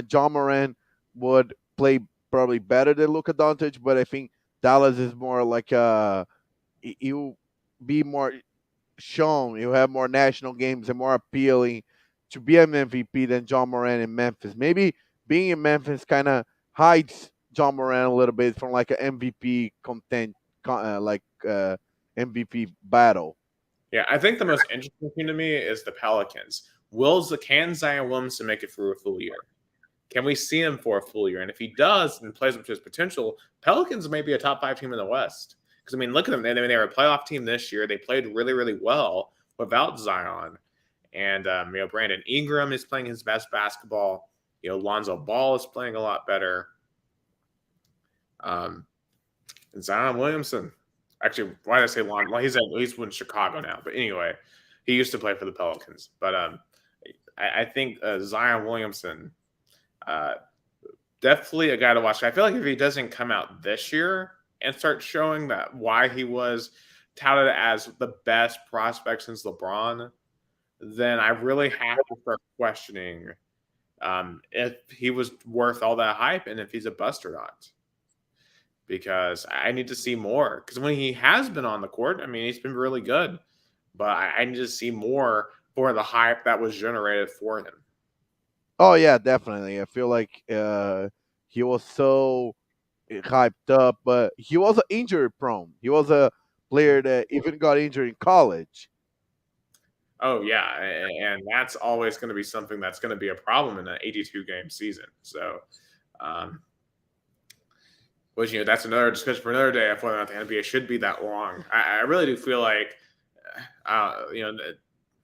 John Moran would play probably better than Luka Doncic, but I think Dallas is more like he'll be more shown. He'll have more national games and more appealing to be an MVP than John Moran in Memphis. Maybe being in Memphis kind of hides John Moran a little bit from like an MVP MVP battle. yeah, I think the most interesting thing to me is the Pelicans. Can Zion Williamson make it through a full year? Can we see him for a full year? And if he does and plays up to his potential, Pelicans may be a top 5 team in the West. Because I mean, look at them. They were a playoff team this year. They played really, really well without Zion. And Brandon Ingram is playing his best basketball. Lonzo Ball is playing a lot better. And Zion Williamson. Actually, why did I say Lonzo? Well, he's in Chicago now. But anyway, he used to play for the Pelicans. But I think Zion Williamson, definitely a guy to watch. I feel like if he doesn't come out this year and start showing that why he was touted as the best prospect since LeBron, then I really have to start questioning if he was worth all that hype and if he's a bust or not. Because I need to see more. Because when he has been on the court, I mean, he's been really good. But I need to see more for the hype that was generated for him. Oh yeah, definitely. I feel like he was so hyped up, but he was injury prone. He was a player that even got injured in college. Oh yeah, and that's always going to be something that's going to be a problem in an 82 game season. So, which that's another discussion for another day. Whether or not the NBA should be that long. I really do feel like,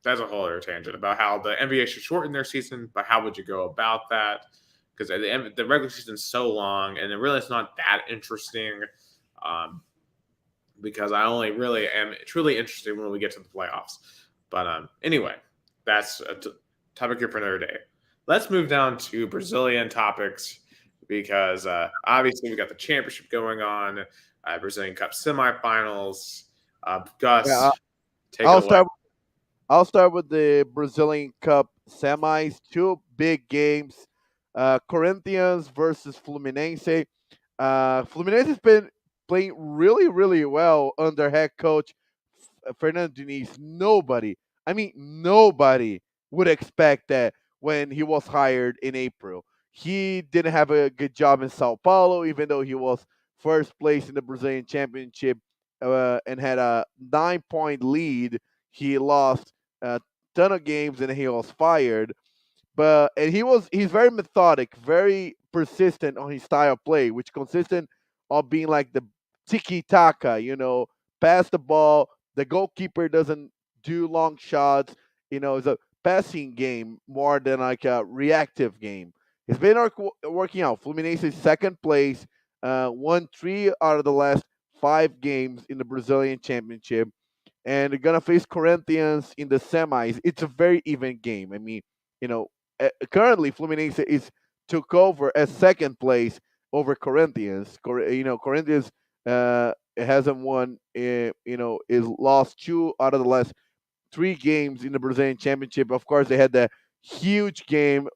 that's a whole other tangent about how the NBA should shorten their season. But how would you go about that? Because the regular season is so long, and it really is not that interesting. Because I only really am truly interested when we get to the playoffs. But anyway, that's a topic here for another day. Let's move down to Brazilian topics because obviously we got the championship going on, Brazilian Cup semifinals. Gus, Yeah, take I'll it away. start. I'll start with the Brazilian Cup semis. 2 big games: Corinthians versus Fluminense. Fluminense has been playing really, really well under head coach Fernando Diniz. Nobody would expect that when he was hired in April. He didn't have a good job in Sao Paulo, even though he was first place in the Brazilian Championship and had a 9-point lead. He lost a ton of games and he was fired. And he's very methodic, very persistent on his style of play, which consistent of being like the tiki taka, pass the ball. The goalkeeper doesn't do long shots. It's a passing game more than like a reactive game. It's been working out. Fluminense is second place, won 3 out of the last 5 games in the Brazilian Championship, and they're gonna face Corinthians in the semis. It's a very even game. I mean, currently Fluminense took over as second place over Corinthians. Corinthians hasn't won. Is lost 2 out of the last 3 games in the Brazilian Championship. Of course, they had that huge game,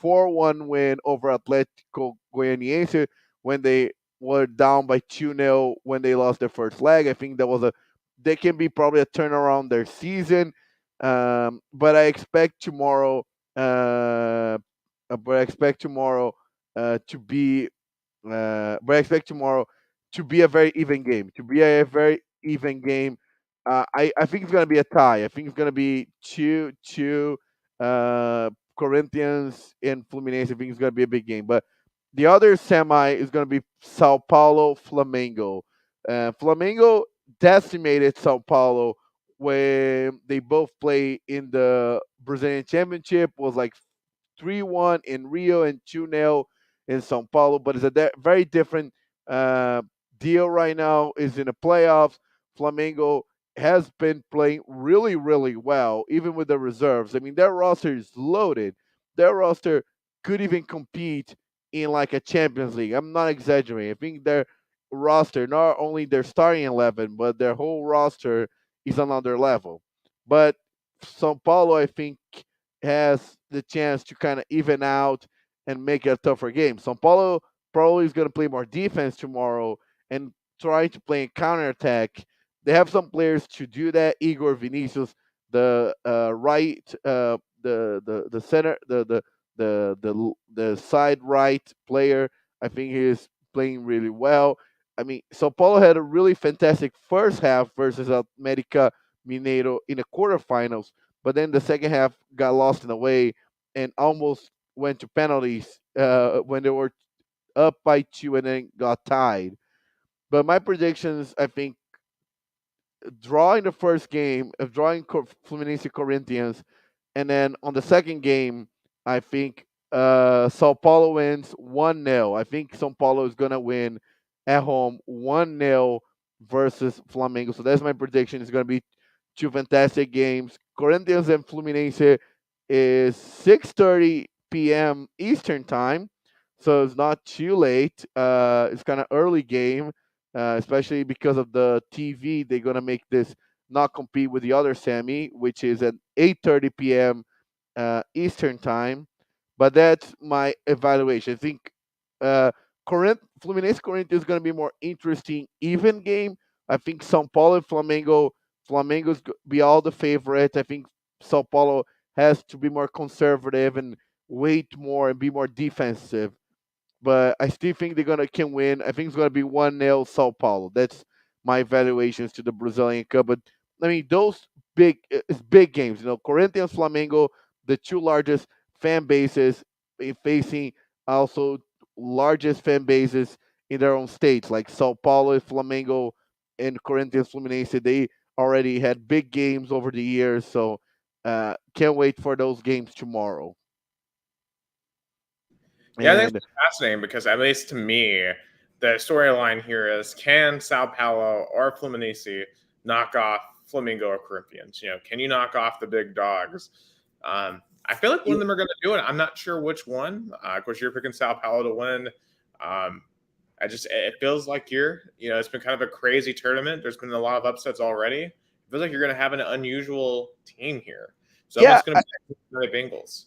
4-1 win over Atlético Goianiense when they were down by 2-0 when they lost their first leg. I think they can be probably a turnaround their season. But I expect tomorrow. But I expect tomorrow to be. But I expect tomorrow to be a very even game. To be a very even game. I think it's gonna be a tie. I think it's gonna be 2-2. Corinthians and Fluminense. I think it's gonna be a big game. But the other semi is gonna be Sao Paulo Flamengo. Flamengo decimated Sao Paulo when they both play in the Brazilian Championship. Was like 3-1 in Rio and 2-0 in Sao Paulo, but it's a very different deal right now. Is in the playoffs. Flamengo has been playing really, really well, even with the reserves. I mean, their roster is loaded. Their roster could even compete in like a Champions League. I'm not exaggerating. I think their roster, not only their starting 11, but their whole roster is another level. But Sao Paulo, I think, has the chance to kind of even out and make it a tougher game. Sao Paulo probably is going to play more defense tomorrow and try to play in counterattack. They have some players to do that. Igor Vinicius, the right, the center, the side right player. I think he is playing really well. I mean, Sao Paulo had a really fantastic first half versus America Mineiro in the quarterfinals, but then the second half got lost in the way and almost went to penalties when they were up by two and then got tied. But my predictions, I think, drawing the first game, of drawing Fluminense Corinthians, and then on the second game, I think Sao Paulo wins 1-0. I think Sao Paulo is going to win at home 1-0 versus Flamengo. So that's my prediction. It's going to be two fantastic games. Corinthians and Fluminense is 6:30 p.m. Eastern time. So it's not too late. It's kind of early game, especially because of the TV. They're gonna make this not compete with the other semi, which is at 8:30 p.m. Eastern time. But that's my evaluation. I think Fluminense Corinthians is going to be more interesting, even game. I think São Paulo and Flamengo's be all the favorites. I think São Paulo has to be more conservative and wait more and be more defensive, but I still think they're gonna can win. I think it's gonna be 1-0 Sao Paulo. That's my evaluations to the Brazilian Cup. But I mean, those it's big games. You know, Corinthians, Flamengo, the two largest fan bases facing also largest fan bases in their own states, like Sao Paulo, Flamengo, and Corinthians, Fluminense. They already had big games over the years, so can't wait for those games tomorrow. Yeah, I think And it's fascinating because, at least to me, the storyline here is, can Sao Paulo or Fluminense knock off Flamingo or Corinthians? Can you knock off the big dogs? I feel like one of them are going to do it. I'm not sure which one. Of course, you're picking Sao Paulo to win. It feels like it's been kind of a crazy tournament. There's been a lot of upsets already. It feels like you're going to have an unusual team here. So yeah, it's going to be the Bengals.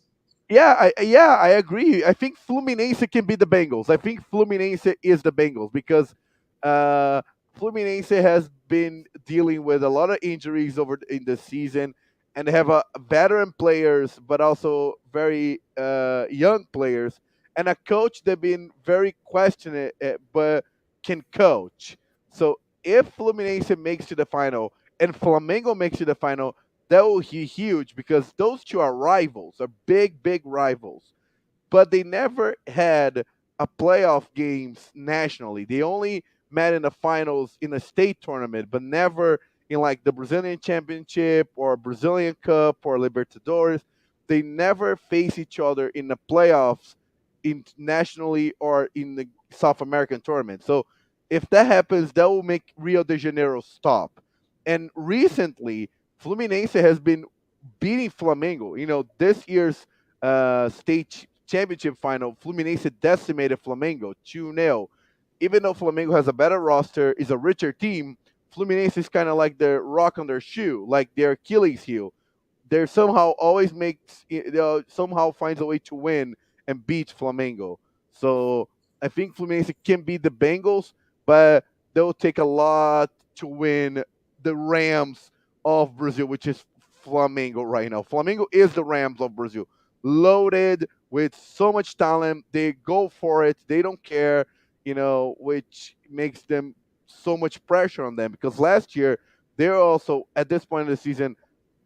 I agree. I think Fluminense can be the Bengals. I think Fluminense is the Bengals because uh, Fluminense has been dealing with a lot of injuries over in the season, and they have veteran players, but also very young players, and a coach that been very questioned, but can coach. So if Fluminense makes to the final and Flamengo makes to the final, that will be huge because those two are rivals, are big rivals. But they never had a playoff games nationally. They only met in the finals in a state tournament, but never in like the Brazilian Championship or Brazilian Cup or Libertadores. They never face each other in the playoffs nationally or in the South American tournament. So if that happens, that will make Rio de Janeiro stop. And recently, Fluminense has been beating Flamengo. You know, this year's state championship final, Fluminense decimated Flamengo 2-0. Even though Flamengo has a better roster, is a richer team, Fluminense is kind of like the rock on their shoe, like their Achilles heel. They somehow always somehow finds a way to win and beat Flamengo. So I think Fluminense can beat the Bengals, but they'll take a lot to win the Rams of Brazil, which is Flamengo right now. Flamengo is the Rams of Brazil, loaded with so much talent. They go for it. They don't care, which makes them so much pressure on them because last year they're also at this point of the season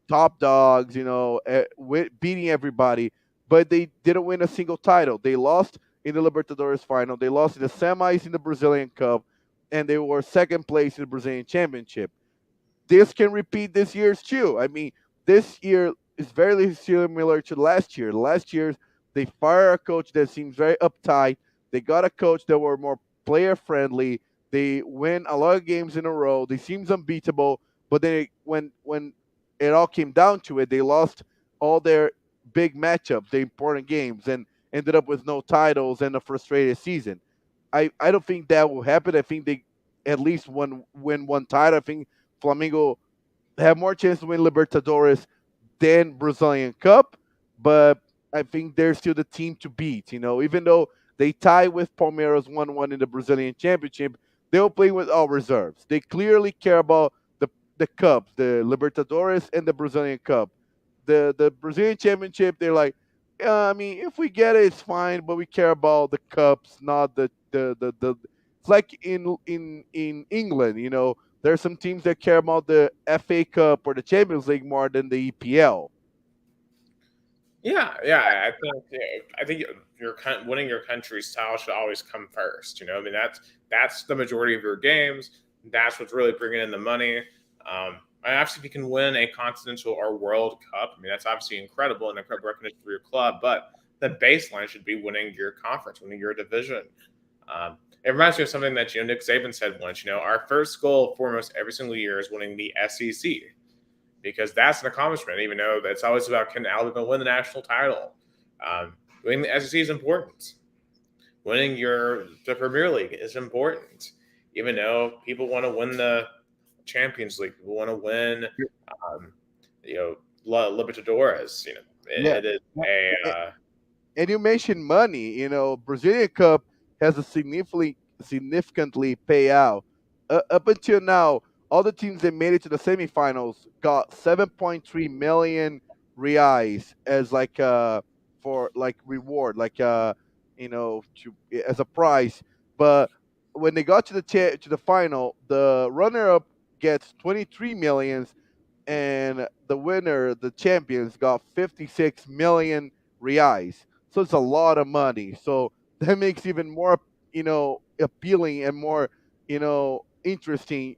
top dogs, beating everybody, but they didn't win a single title. They lost in the Libertadores final, they lost in the semis in the Brazilian Cup, and they were second place in the Brazilian Championship. This can repeat this year's too. I mean, this year is very similar to last year. Last year, they fired a coach that seems very uptight. They got a coach that were more player friendly. They win a lot of games in a row. They seems unbeatable, but then when it all came down to it, they lost all their big matchups, the important games, and ended up with no titles and a frustrated season. I don't think that will happen. I think they at least win one title. I think Flamengo have more chance to win Libertadores than Brazilian Cup, but I think they're still the team to beat. Even though they tie with Palmeiras 1-1 in the Brazilian Championship, they'll play with all reserves. They clearly care about the cups, the Libertadores and the Brazilian Cup. The Brazilian Championship, they're like, I mean, if we get it, it's fine, but we care about the cups, not the. It's like in England, there's some teams that care about the FA Cup or the Champions League more than the EPL. Yeah. I think winning your country's title should always come first. I mean that's the majority of your games. That's what's really bringing in the money. And obviously, if you can win a continental or world cup, I mean that's obviously incredible and incredible recognition for your club. But the baseline should be winning your conference, winning your division. It reminds me of something that Nick Saban said once. Our first goal, foremost, every single year is winning the SEC, because that's an accomplishment. Even though it's always about can Alabama win the national title, winning the SEC is important. Winning the Premier League is important. Even though people want to win the Champions League, people want to win, Libertadores. Yeah. It is a And you mentioned money. Brazilian Cup has a significantly payout. Up until now, all the teams that made it to the semifinals got 7.3 million reais as like for like reward, like as a prize. But when they got to the final, the runner up gets 23 millions, and the winner, the champions, got 56 million reais. So it's a lot of money. So that makes even more, appealing and more, interesting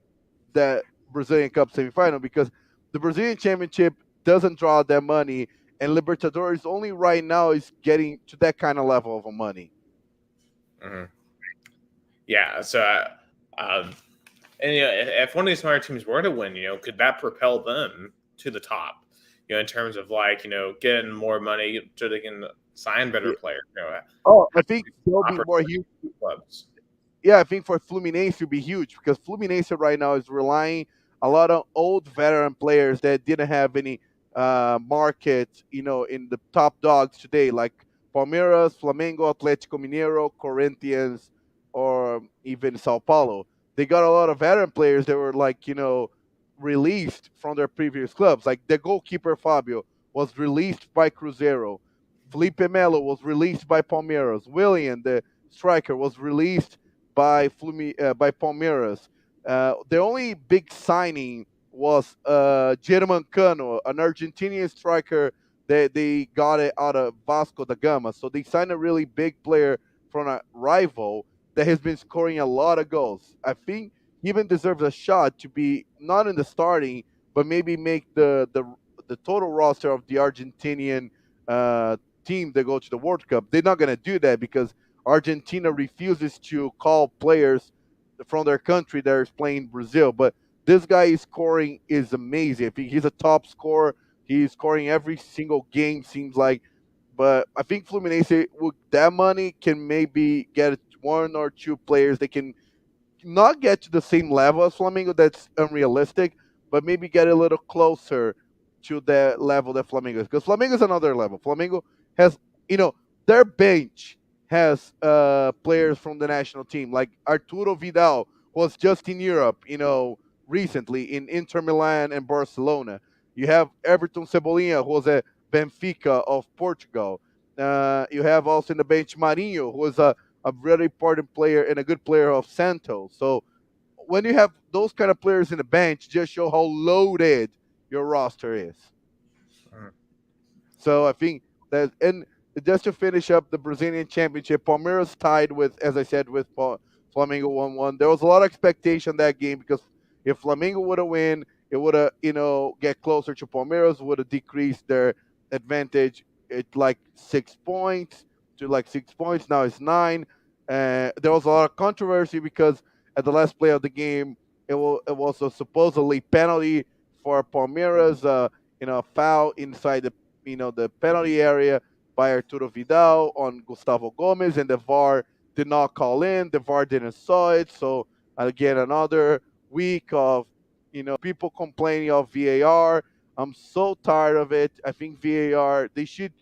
that Brazilian Cup semifinal, because the Brazilian Championship doesn't draw that money, and Libertadores only right now is getting to that kind of level of money. Mhm. Yeah. So, and if one of these smaller teams were to win, could that propel them to the top? In terms of getting more money so they can sign better players. Oh, I think they'll be more opportunity huge. clubs. Yeah, I think for Fluminense would be huge, because Fluminense right now is relying a lot of old veteran players that didn't have any market, in the top dogs today, like Palmeiras, Flamengo, Atlético Mineiro, Corinthians, or even Sao Paulo. They got a lot of veteran players that were like, released from their previous clubs. Like the goalkeeper Fabio was released by Cruzeiro. Felipe Melo was released by Palmeiras. William, the striker, was released by Palmeiras. The only big signing was German Cano, an Argentinian striker that they got it out of Vasco da Gama. So they signed a really big player from a rival that has been scoring a lot of goals. I think he even deserves a shot to be not in the starting, but maybe make the total roster of the Argentinian team that go to the World Cup. They're not gonna do that because Argentina refuses to call players from their country that is playing Brazil. But this guy is scoring is amazing. I think he's a top scorer. He's scoring every single game, seems like. But I think Fluminense with that money can maybe get one or two players. They can not get to the same level as Flamengo. That's unrealistic, but maybe get a little closer to the level that Flamengo is. Because Flamengo is another level. Flamengo has, their bench has players from the national team, like Arturo Vidal was just in Europe, recently in Inter Milan and Barcelona. You have Everton Cebolinha, who was at Benfica of Portugal. You have also in the bench Marinho, who was a very important player and a good player of Santos. So when you have those kind of players in the bench, just show how loaded your roster is. Mhm. So I think that, and just to finish up the Brazilian Championship, Palmeiras tied with, as I said, with Flamengo 1-1. There was a lot of expectation that game, because if Flamengo would have win, it would have, get closer to Palmeiras, would have decreased their advantage at like 6 points to like 6 points. Now it's nine. There was a lot of controversy because at the last play of the game, it was a supposedly penalty for Palmeiras. A foul inside the penalty area by Arturo Vidal on Gustavo Gomez, and the VAR did not call in. The VAR didn't saw it. So again, another week of people complaining of VAR. I'm so tired of it. I think VAR they should.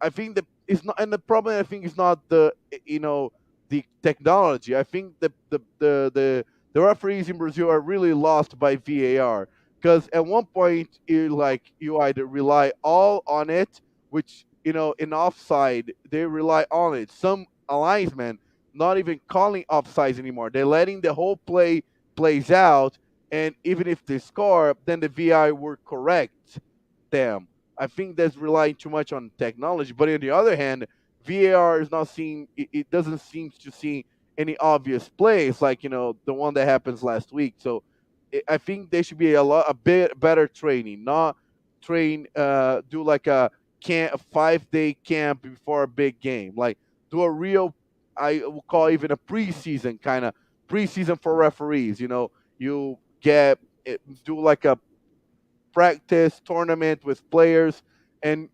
I think the it's not, and the problem I think is not the technology. I think the referees in Brazil are really lost by VAR because at one point you either rely all on it, which in offside they rely on it. Some linesmen not even calling offsides anymore. They're letting the whole plays out, and even if they score, then the VI will correct them. I think that's relying too much on technology. But on the other hand, VAR is not seeing. It doesn't seem to see any obvious plays like the one that happens last week. So I think there should be a bit better training, not do like a 5-day camp before a big game. Like do a real, I will call even a preseason kind of preseason for referees. You do like a practice tournament with players and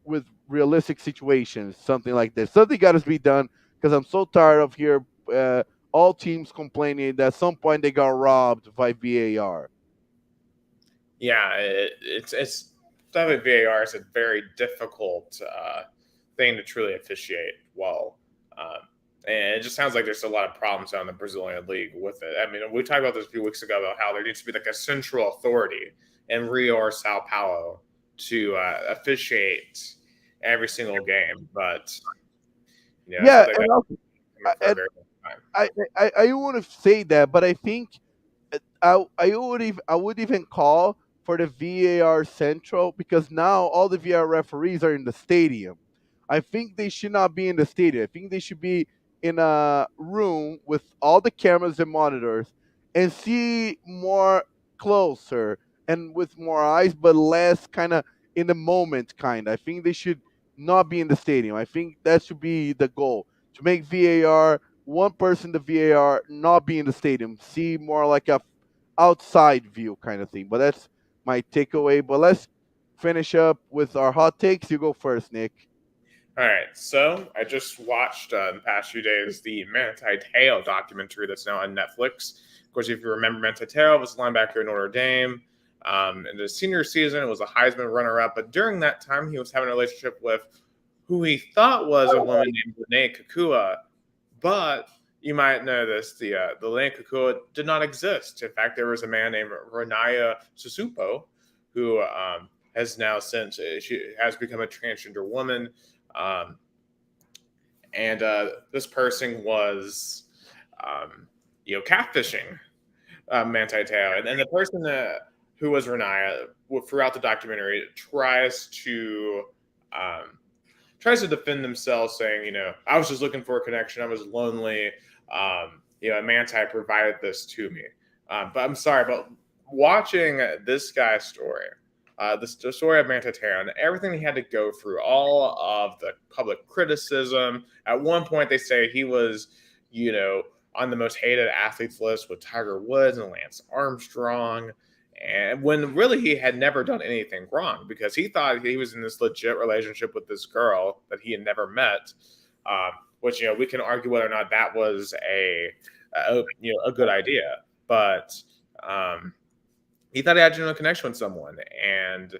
with realistic situations, something like this. Something got to be done because I'm so tired of here all teams complaining that at some point they got robbed by VAR. Yeah, it's definitely VAR is a very difficult thing to truly officiate well. Um, and it just sounds like there's a lot of problems on the Brazilian league with it. I mean, we talked about this a few weeks ago about how there needs to be like a central authority in Rio or Sao Paulo to officiate every single game. But Yeah, something and that also, for a very long time. I want to say that, but I think I would even call for the VAR central because now all the VAR referees are in the stadium. I think they should not be in the stadium. I think they should be in a room with all the cameras and monitors and see more closer and with more eyes, but less kind of in the moment. I think they should not be in the stadium. I think that should be the goal to make VAR one person the VAR not be in the stadium, see more like a outside view kind of thing. But that's my takeaway. But let's finish up with our hot takes. You go first, Nick. All right, so I just watched in the past few days the Manti Te'o documentary that's now on Netflix. Of course, if you remember, Manti Te'o was a linebacker in Notre Dame. In the senior season, it was a Heisman runner-up, but during that time, he was having a relationship with who he thought was a woman named Lene Kakua. But you might know this: the Lene Kakua did not exist. In fact, there was a man named Renaya Susupo who has now since she has become a transgender woman. Um, and this person was, catfishing Manti Te'o, and the person who was Renaya throughout the documentary um, tries to defend themselves, saying, I was just looking for a connection, I was lonely, Manti provided this to me, but I'm sorry, but watching this guy's story. The story of Manti Te'o and everything he had to go through, all of the public criticism. At one point, they say he was, on the most hated athletes list with Tiger Woods and Lance Armstrong. And when really he had never done anything wrong because he thought he was in this legit relationship with this girl that he had never met, which, we can argue whether or not that was a good idea. But, he thought he had a genuine connection with someone, and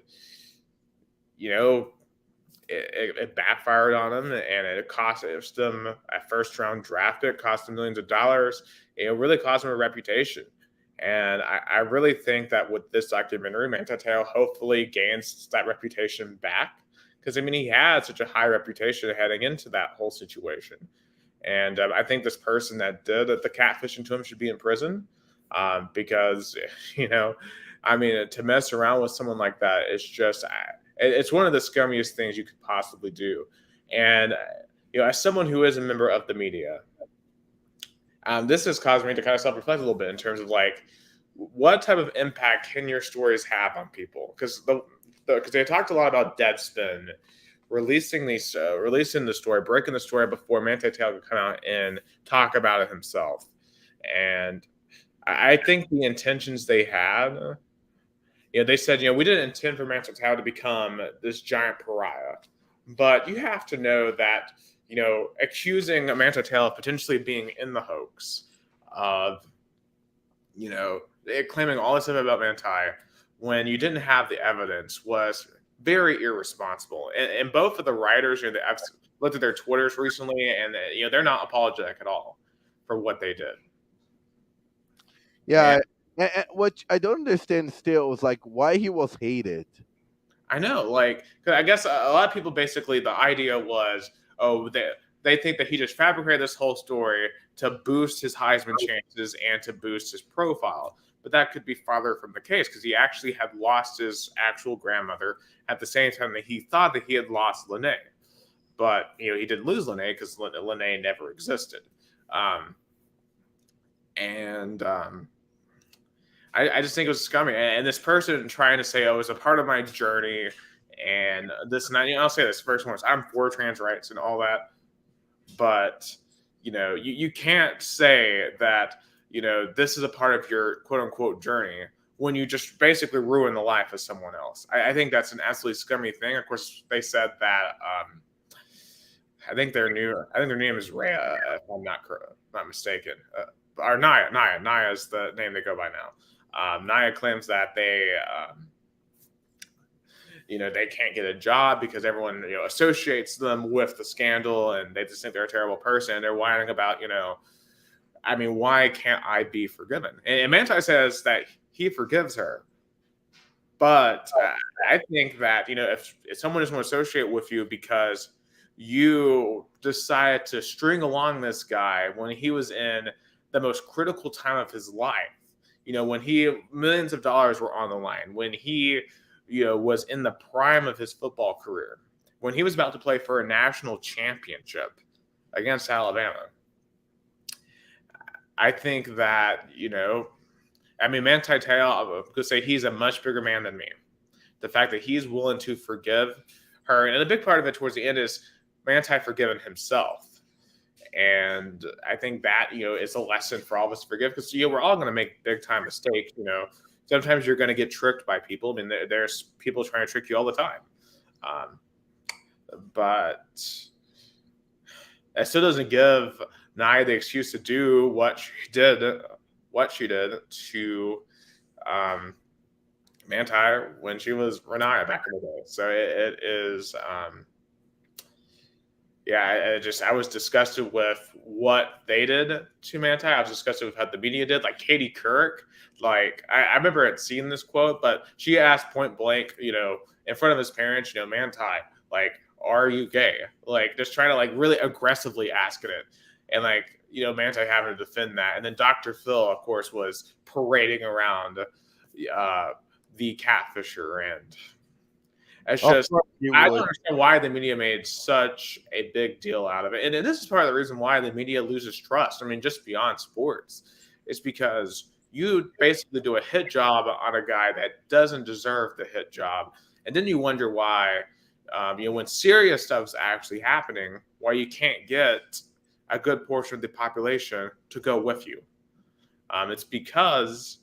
it backfired on him, and it cost him a first-round draft pick, cost him millions of dollars. It really cost him a reputation, and I really think that with this documentary, Manti Te'o hopefully gains that reputation back because he had such a high reputation heading into that whole situation, and I think this person that did the catfishing to him should be in prison because to mess around with someone like that is just it's one of the scummiest things you could possibly do. And as someone who is a member of the media, this has caused me to kind of self-reflect a little bit in terms of like what type of impact can your stories have on people, because they talked a lot about Deadspin releasing the story, breaking the story before Manti Te'o could come out and talk about it himself. And I think the intentions they had, they said, we didn't intend for Manti Te'o to become this giant pariah. But you have to know that, accusing Manti Te'o of potentially being in the hoax, of, claiming all this stuff about Manti when you didn't have the evidence was very irresponsible. And both of the writers, I've looked at their Twitters recently, and they're not apologetic at all for what they did. Yeah, and what I don't understand still is like why he was hated. I know, 'cause I guess a lot of people basically the idea was, oh, they think that he just fabricated this whole story to boost his Heisman chances and to boost his profile. But that could be farther from the case because he actually had lost his actual grandmother at the same time that he thought that he had lost Lene. But he didn't lose Lene because Lene never existed. I just think it was scummy. And this person trying to say, oh, it was a part of my journey and this and that. I'll say this first once. I'm for trans rights and all that. But, you can't say that, this is a part of your quote unquote journey when you just basically ruin the life of someone else. I think that's an absolutely scummy thing. Of course, they said that I think their name is Rhea, if I'm not mistaken. Or Naya. Naya is the name they go by now. Naya claims that they can't get a job because everyone, associates them with the scandal and they just think they're a terrible person. They're whining about, why can't I be forgiven? And Manti says that he forgives her. But I think that, if someone doesn't want to associate with you because you decided to string along this guy when he was in the most critical time of his life, when millions of dollars were on the line, when he, was in the prime of his football career, when he was about to play for a national championship against Alabama. I think that, Manti Te'o, I could say he's a much bigger man than me. The fact that he's willing to forgive her, and a big part of it towards the end is Manti forgiving himself. And I think that, is a lesson for all of us to forgive because, we're all going to make big time mistakes. Sometimes you're going to get tricked by people. I mean, there's people trying to trick you all the time. But it still doesn't give Naya the excuse to do what she did to Manti when she was Renaya back in the day. So it is. I was disgusted with what they did to Manti. I was disgusted with how the media did. Like Katie Couric, I remember had seen this quote, but she asked point blank, in front of his parents, Manti, are you gay? Just trying to really aggressively asking it. And Manti having to defend that. And then Dr. Phil, of course, was parading around the catfisher. And it's just, I don't understand why the media made such a big deal out of it. And this is part of the reason why the media loses trust. I mean, just beyond sports. It's because you basically do a hit job on a guy that doesn't deserve the hit job. And then you wonder why, when serious stuff's actually happening, why you can't get a good portion of the population to go with you. It's because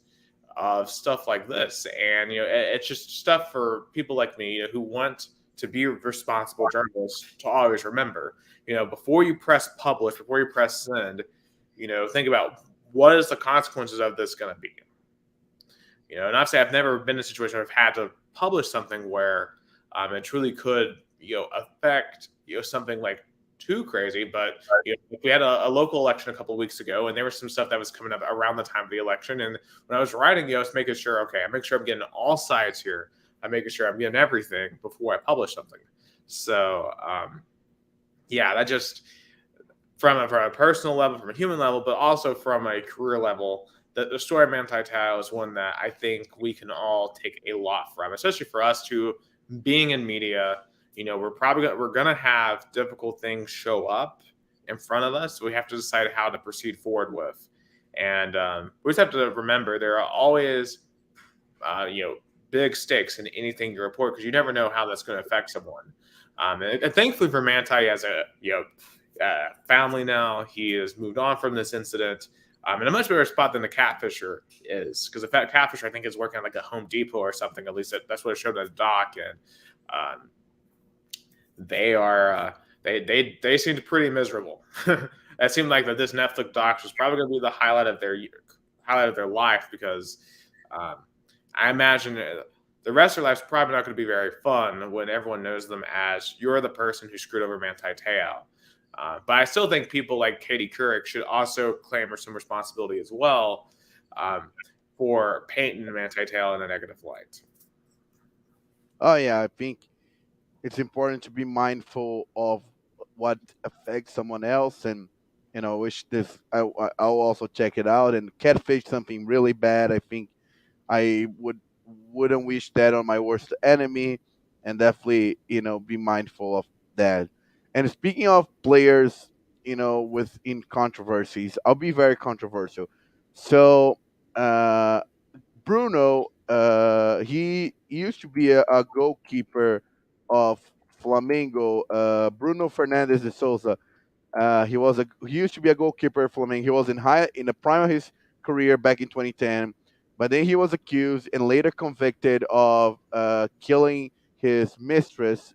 of stuff like this. And, it's just stuff for people like me who want to be responsible journalists to always remember, before you press publish, before you press send, think about what is the consequences of this going to be? And I've said I've never been in a situation where I've had to publish something where it truly could, affect, something like too crazy. But we had a local election a couple of weeks ago, and there was some stuff that was coming up around the time of the election. And when I was writing, I was making sure, I make sure I'm getting all sides here. I'm making sure I'm getting everything before I publish something. So, that just from a personal level, from a human level, but also from a career level, the story of Manti Te'o is one that I think we can all take a lot from, especially for us who, being in media, we're gonna have difficult things show up in front of us. So we have to decide how to proceed forward with, and we just have to remember there are always, big stakes in anything you report because you never know how that's going to affect someone. And thankfully for Manti, he has a family now. He has moved on from this incident in a much better spot than the catfisher is, because the catfisher I think is working at a Home Depot or something. At least that's what it showed on the doc. And they are they seemed pretty miserable. It seemed like that this Netflix doc was probably going to be the highlight of their life because um, I imagine the rest of their life's probably not going to be very fun when everyone knows them as you're the person who screwed over Manti Te'o. But I still think people like Katie Couric should also claim some responsibility as well um, for painting Manti Te'o in a negative light. Oh yeah, I think it's important to be mindful of what affects someone else, and wish this. I'll also check it out and catfish something really bad. I think I wouldn't wish that on my worst enemy, and definitely be mindful of that. And speaking of players, within controversies, I'll be very controversial. So uh, Bruno, he used to be a goalkeeper of Flamengo. Bruno Fernandez de Souza. He used to be a goalkeeper for Flamengo. He was in the prime of his career back in 2010, but then he was accused and later convicted of killing his mistress.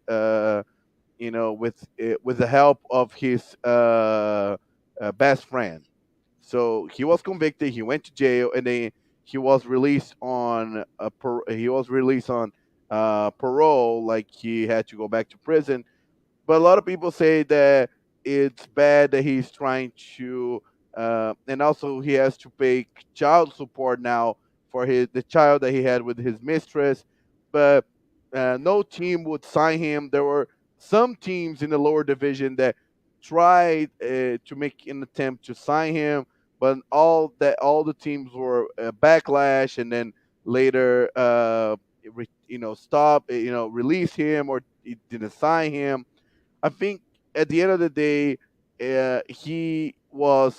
With the help of his best friend. So he was convicted. He went to jail, and then he was released on parole. Like he had to go back to prison, but a lot of people say that it's bad that he's trying to, and also he has to pay child support now for the child that he had with his mistress. But no team would sign him. There were some teams in the lower division that tried to make an attempt to sign him, but all the teams were backlash, and then later, stop, release him or didn't sign him. I think at the end of the day, he has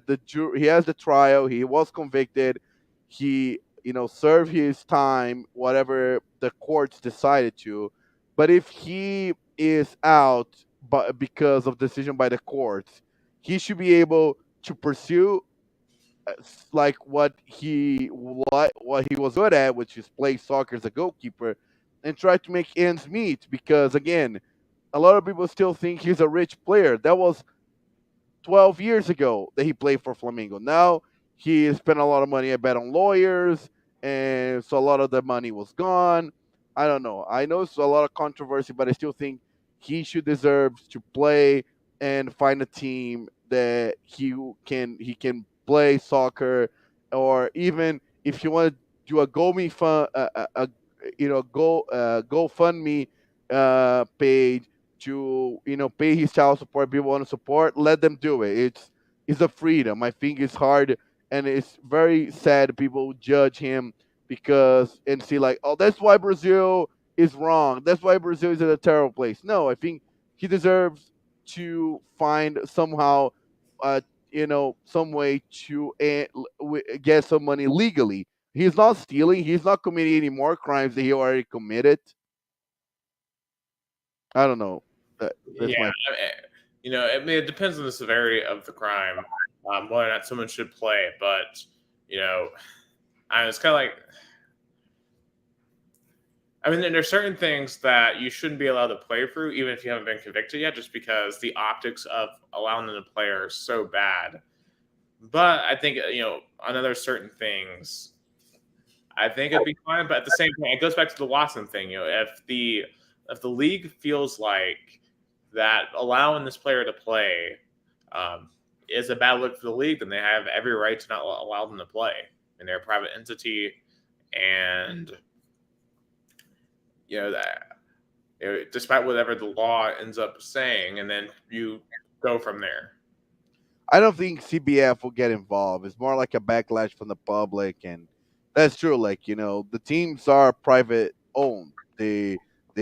the trial. He was convicted. He served his time, whatever the courts decided to. But if he is out, but because of decision by the courts, he should be able to pursue like what he was good at, which is play soccer as a goalkeeper, and try to make ends meet. Because again, a lot of people still think he's a rich player. That was 12 years ago that he played for Flamengo. Now he spent a lot of money, I bet, on lawyers, and so a lot of the money was gone. I don't know. I know it's a lot of controversy, but I still think he should deserve to play and find a team that he can play soccer, or even if you want to do a GoFundMe page to pay his child support. People want to support, let them do it. It's a freedom. I think it's hard, and it's very sad people judge him because and see like, oh, that's why Brazil is wrong, that's why Brazil is in a terrible place. No, I think he deserves to find somehow some way to get some money legally. He's not stealing, he's not committing any more crimes that he already committed. I don't know. That's Yeah, my. I mean, it depends on the severity of the crime, whether or not someone should play. But you know, it's kind of like, I mean, there's certain things that you shouldn't be allowed to play through, even if you haven't been convicted yet, just because the optics of allowing them to play are so bad. But I think on other certain things, I think it'd be fine. But at the same time, it goes back to the Watson thing. If the league feels like that allowing this player to play um, is a bad look for the league, then they have every right to not allow them to play. And they're a private entity, and that despite whatever the law ends up saying, and then you go from there. I don't think CBF will get involved. It's more like a backlash from the public, and that's true. Like the teams are private owned. They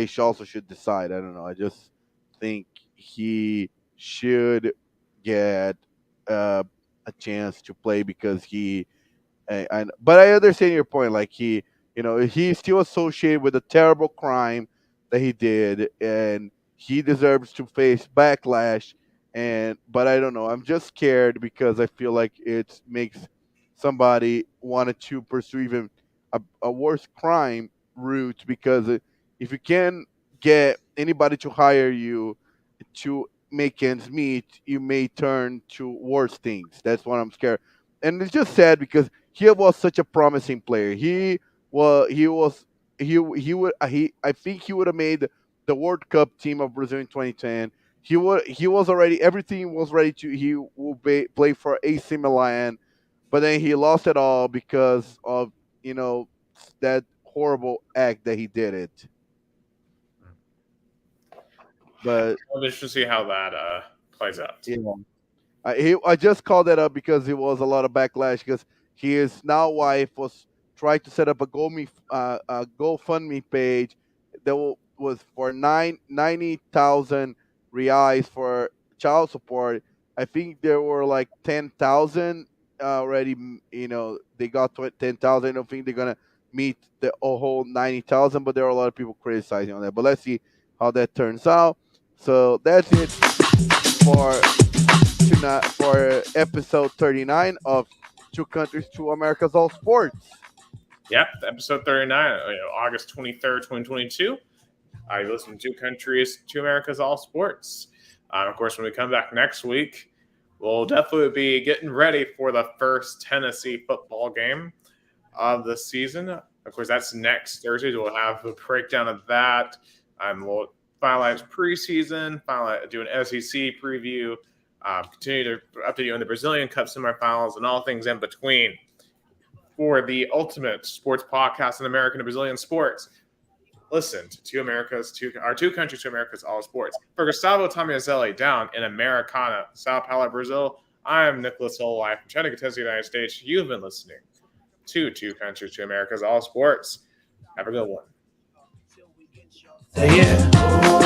should decide. I don't know. I just think he should get uh, a chance to play because but I understand your point. Like he's still associated with a terrible crime that he did, and he deserves to face backlash. And but I don't know. I'm just scared because I feel like it makes somebody wanted to pursue even a worse crime route. Because if you can get anybody to hire you to make ends meet, you may turn to worse things. That's what I'm scared. And it's just sad because he was such a promising player. He would he I think he would have made the World Cup team of Brazil in 2010. He was already everything was ready to play for AC Milan, but then he lost it all because of that horrible act that he did it. But I'm interested to see how that plays out. yeah. I just called that up because it was a lot of backlash because his now wife was trying to set up a GoFundMe page that was for 90,000 reais for child support. I think there were like 10,000 already. They got 10,000. I don't think they're gonna meet the whole 90,000, but there are a lot of people criticizing on that. But let's see how that turns out. So that's it for tonight for episode 39 of Two Countries, Two Americas, All Sports. Yep, episode 39, August 23rd, 2022. You listen to Two Countries, Two Americas, All Sports. Of course, when we come back next week, we'll definitely be getting ready for the first Tennessee football game of the season. Of course, that's next Thursday. We'll have a breakdown of that. We'll finalize preseason, do an SEC preview, continue to update you on the Brazilian Cup semifinals and all things in between. For the ultimate sports podcast in American and Brazilian sports, listen to Two Countries, Two Americas, All Sports. For Gustavo Tomazeli down in Americana, Sao Paulo, Brazil, I'm Nicholas Hollife from Chattanooga, United States. You've been listening to Two Countries, Two Americas, All Sports. Have a good one. Yeah.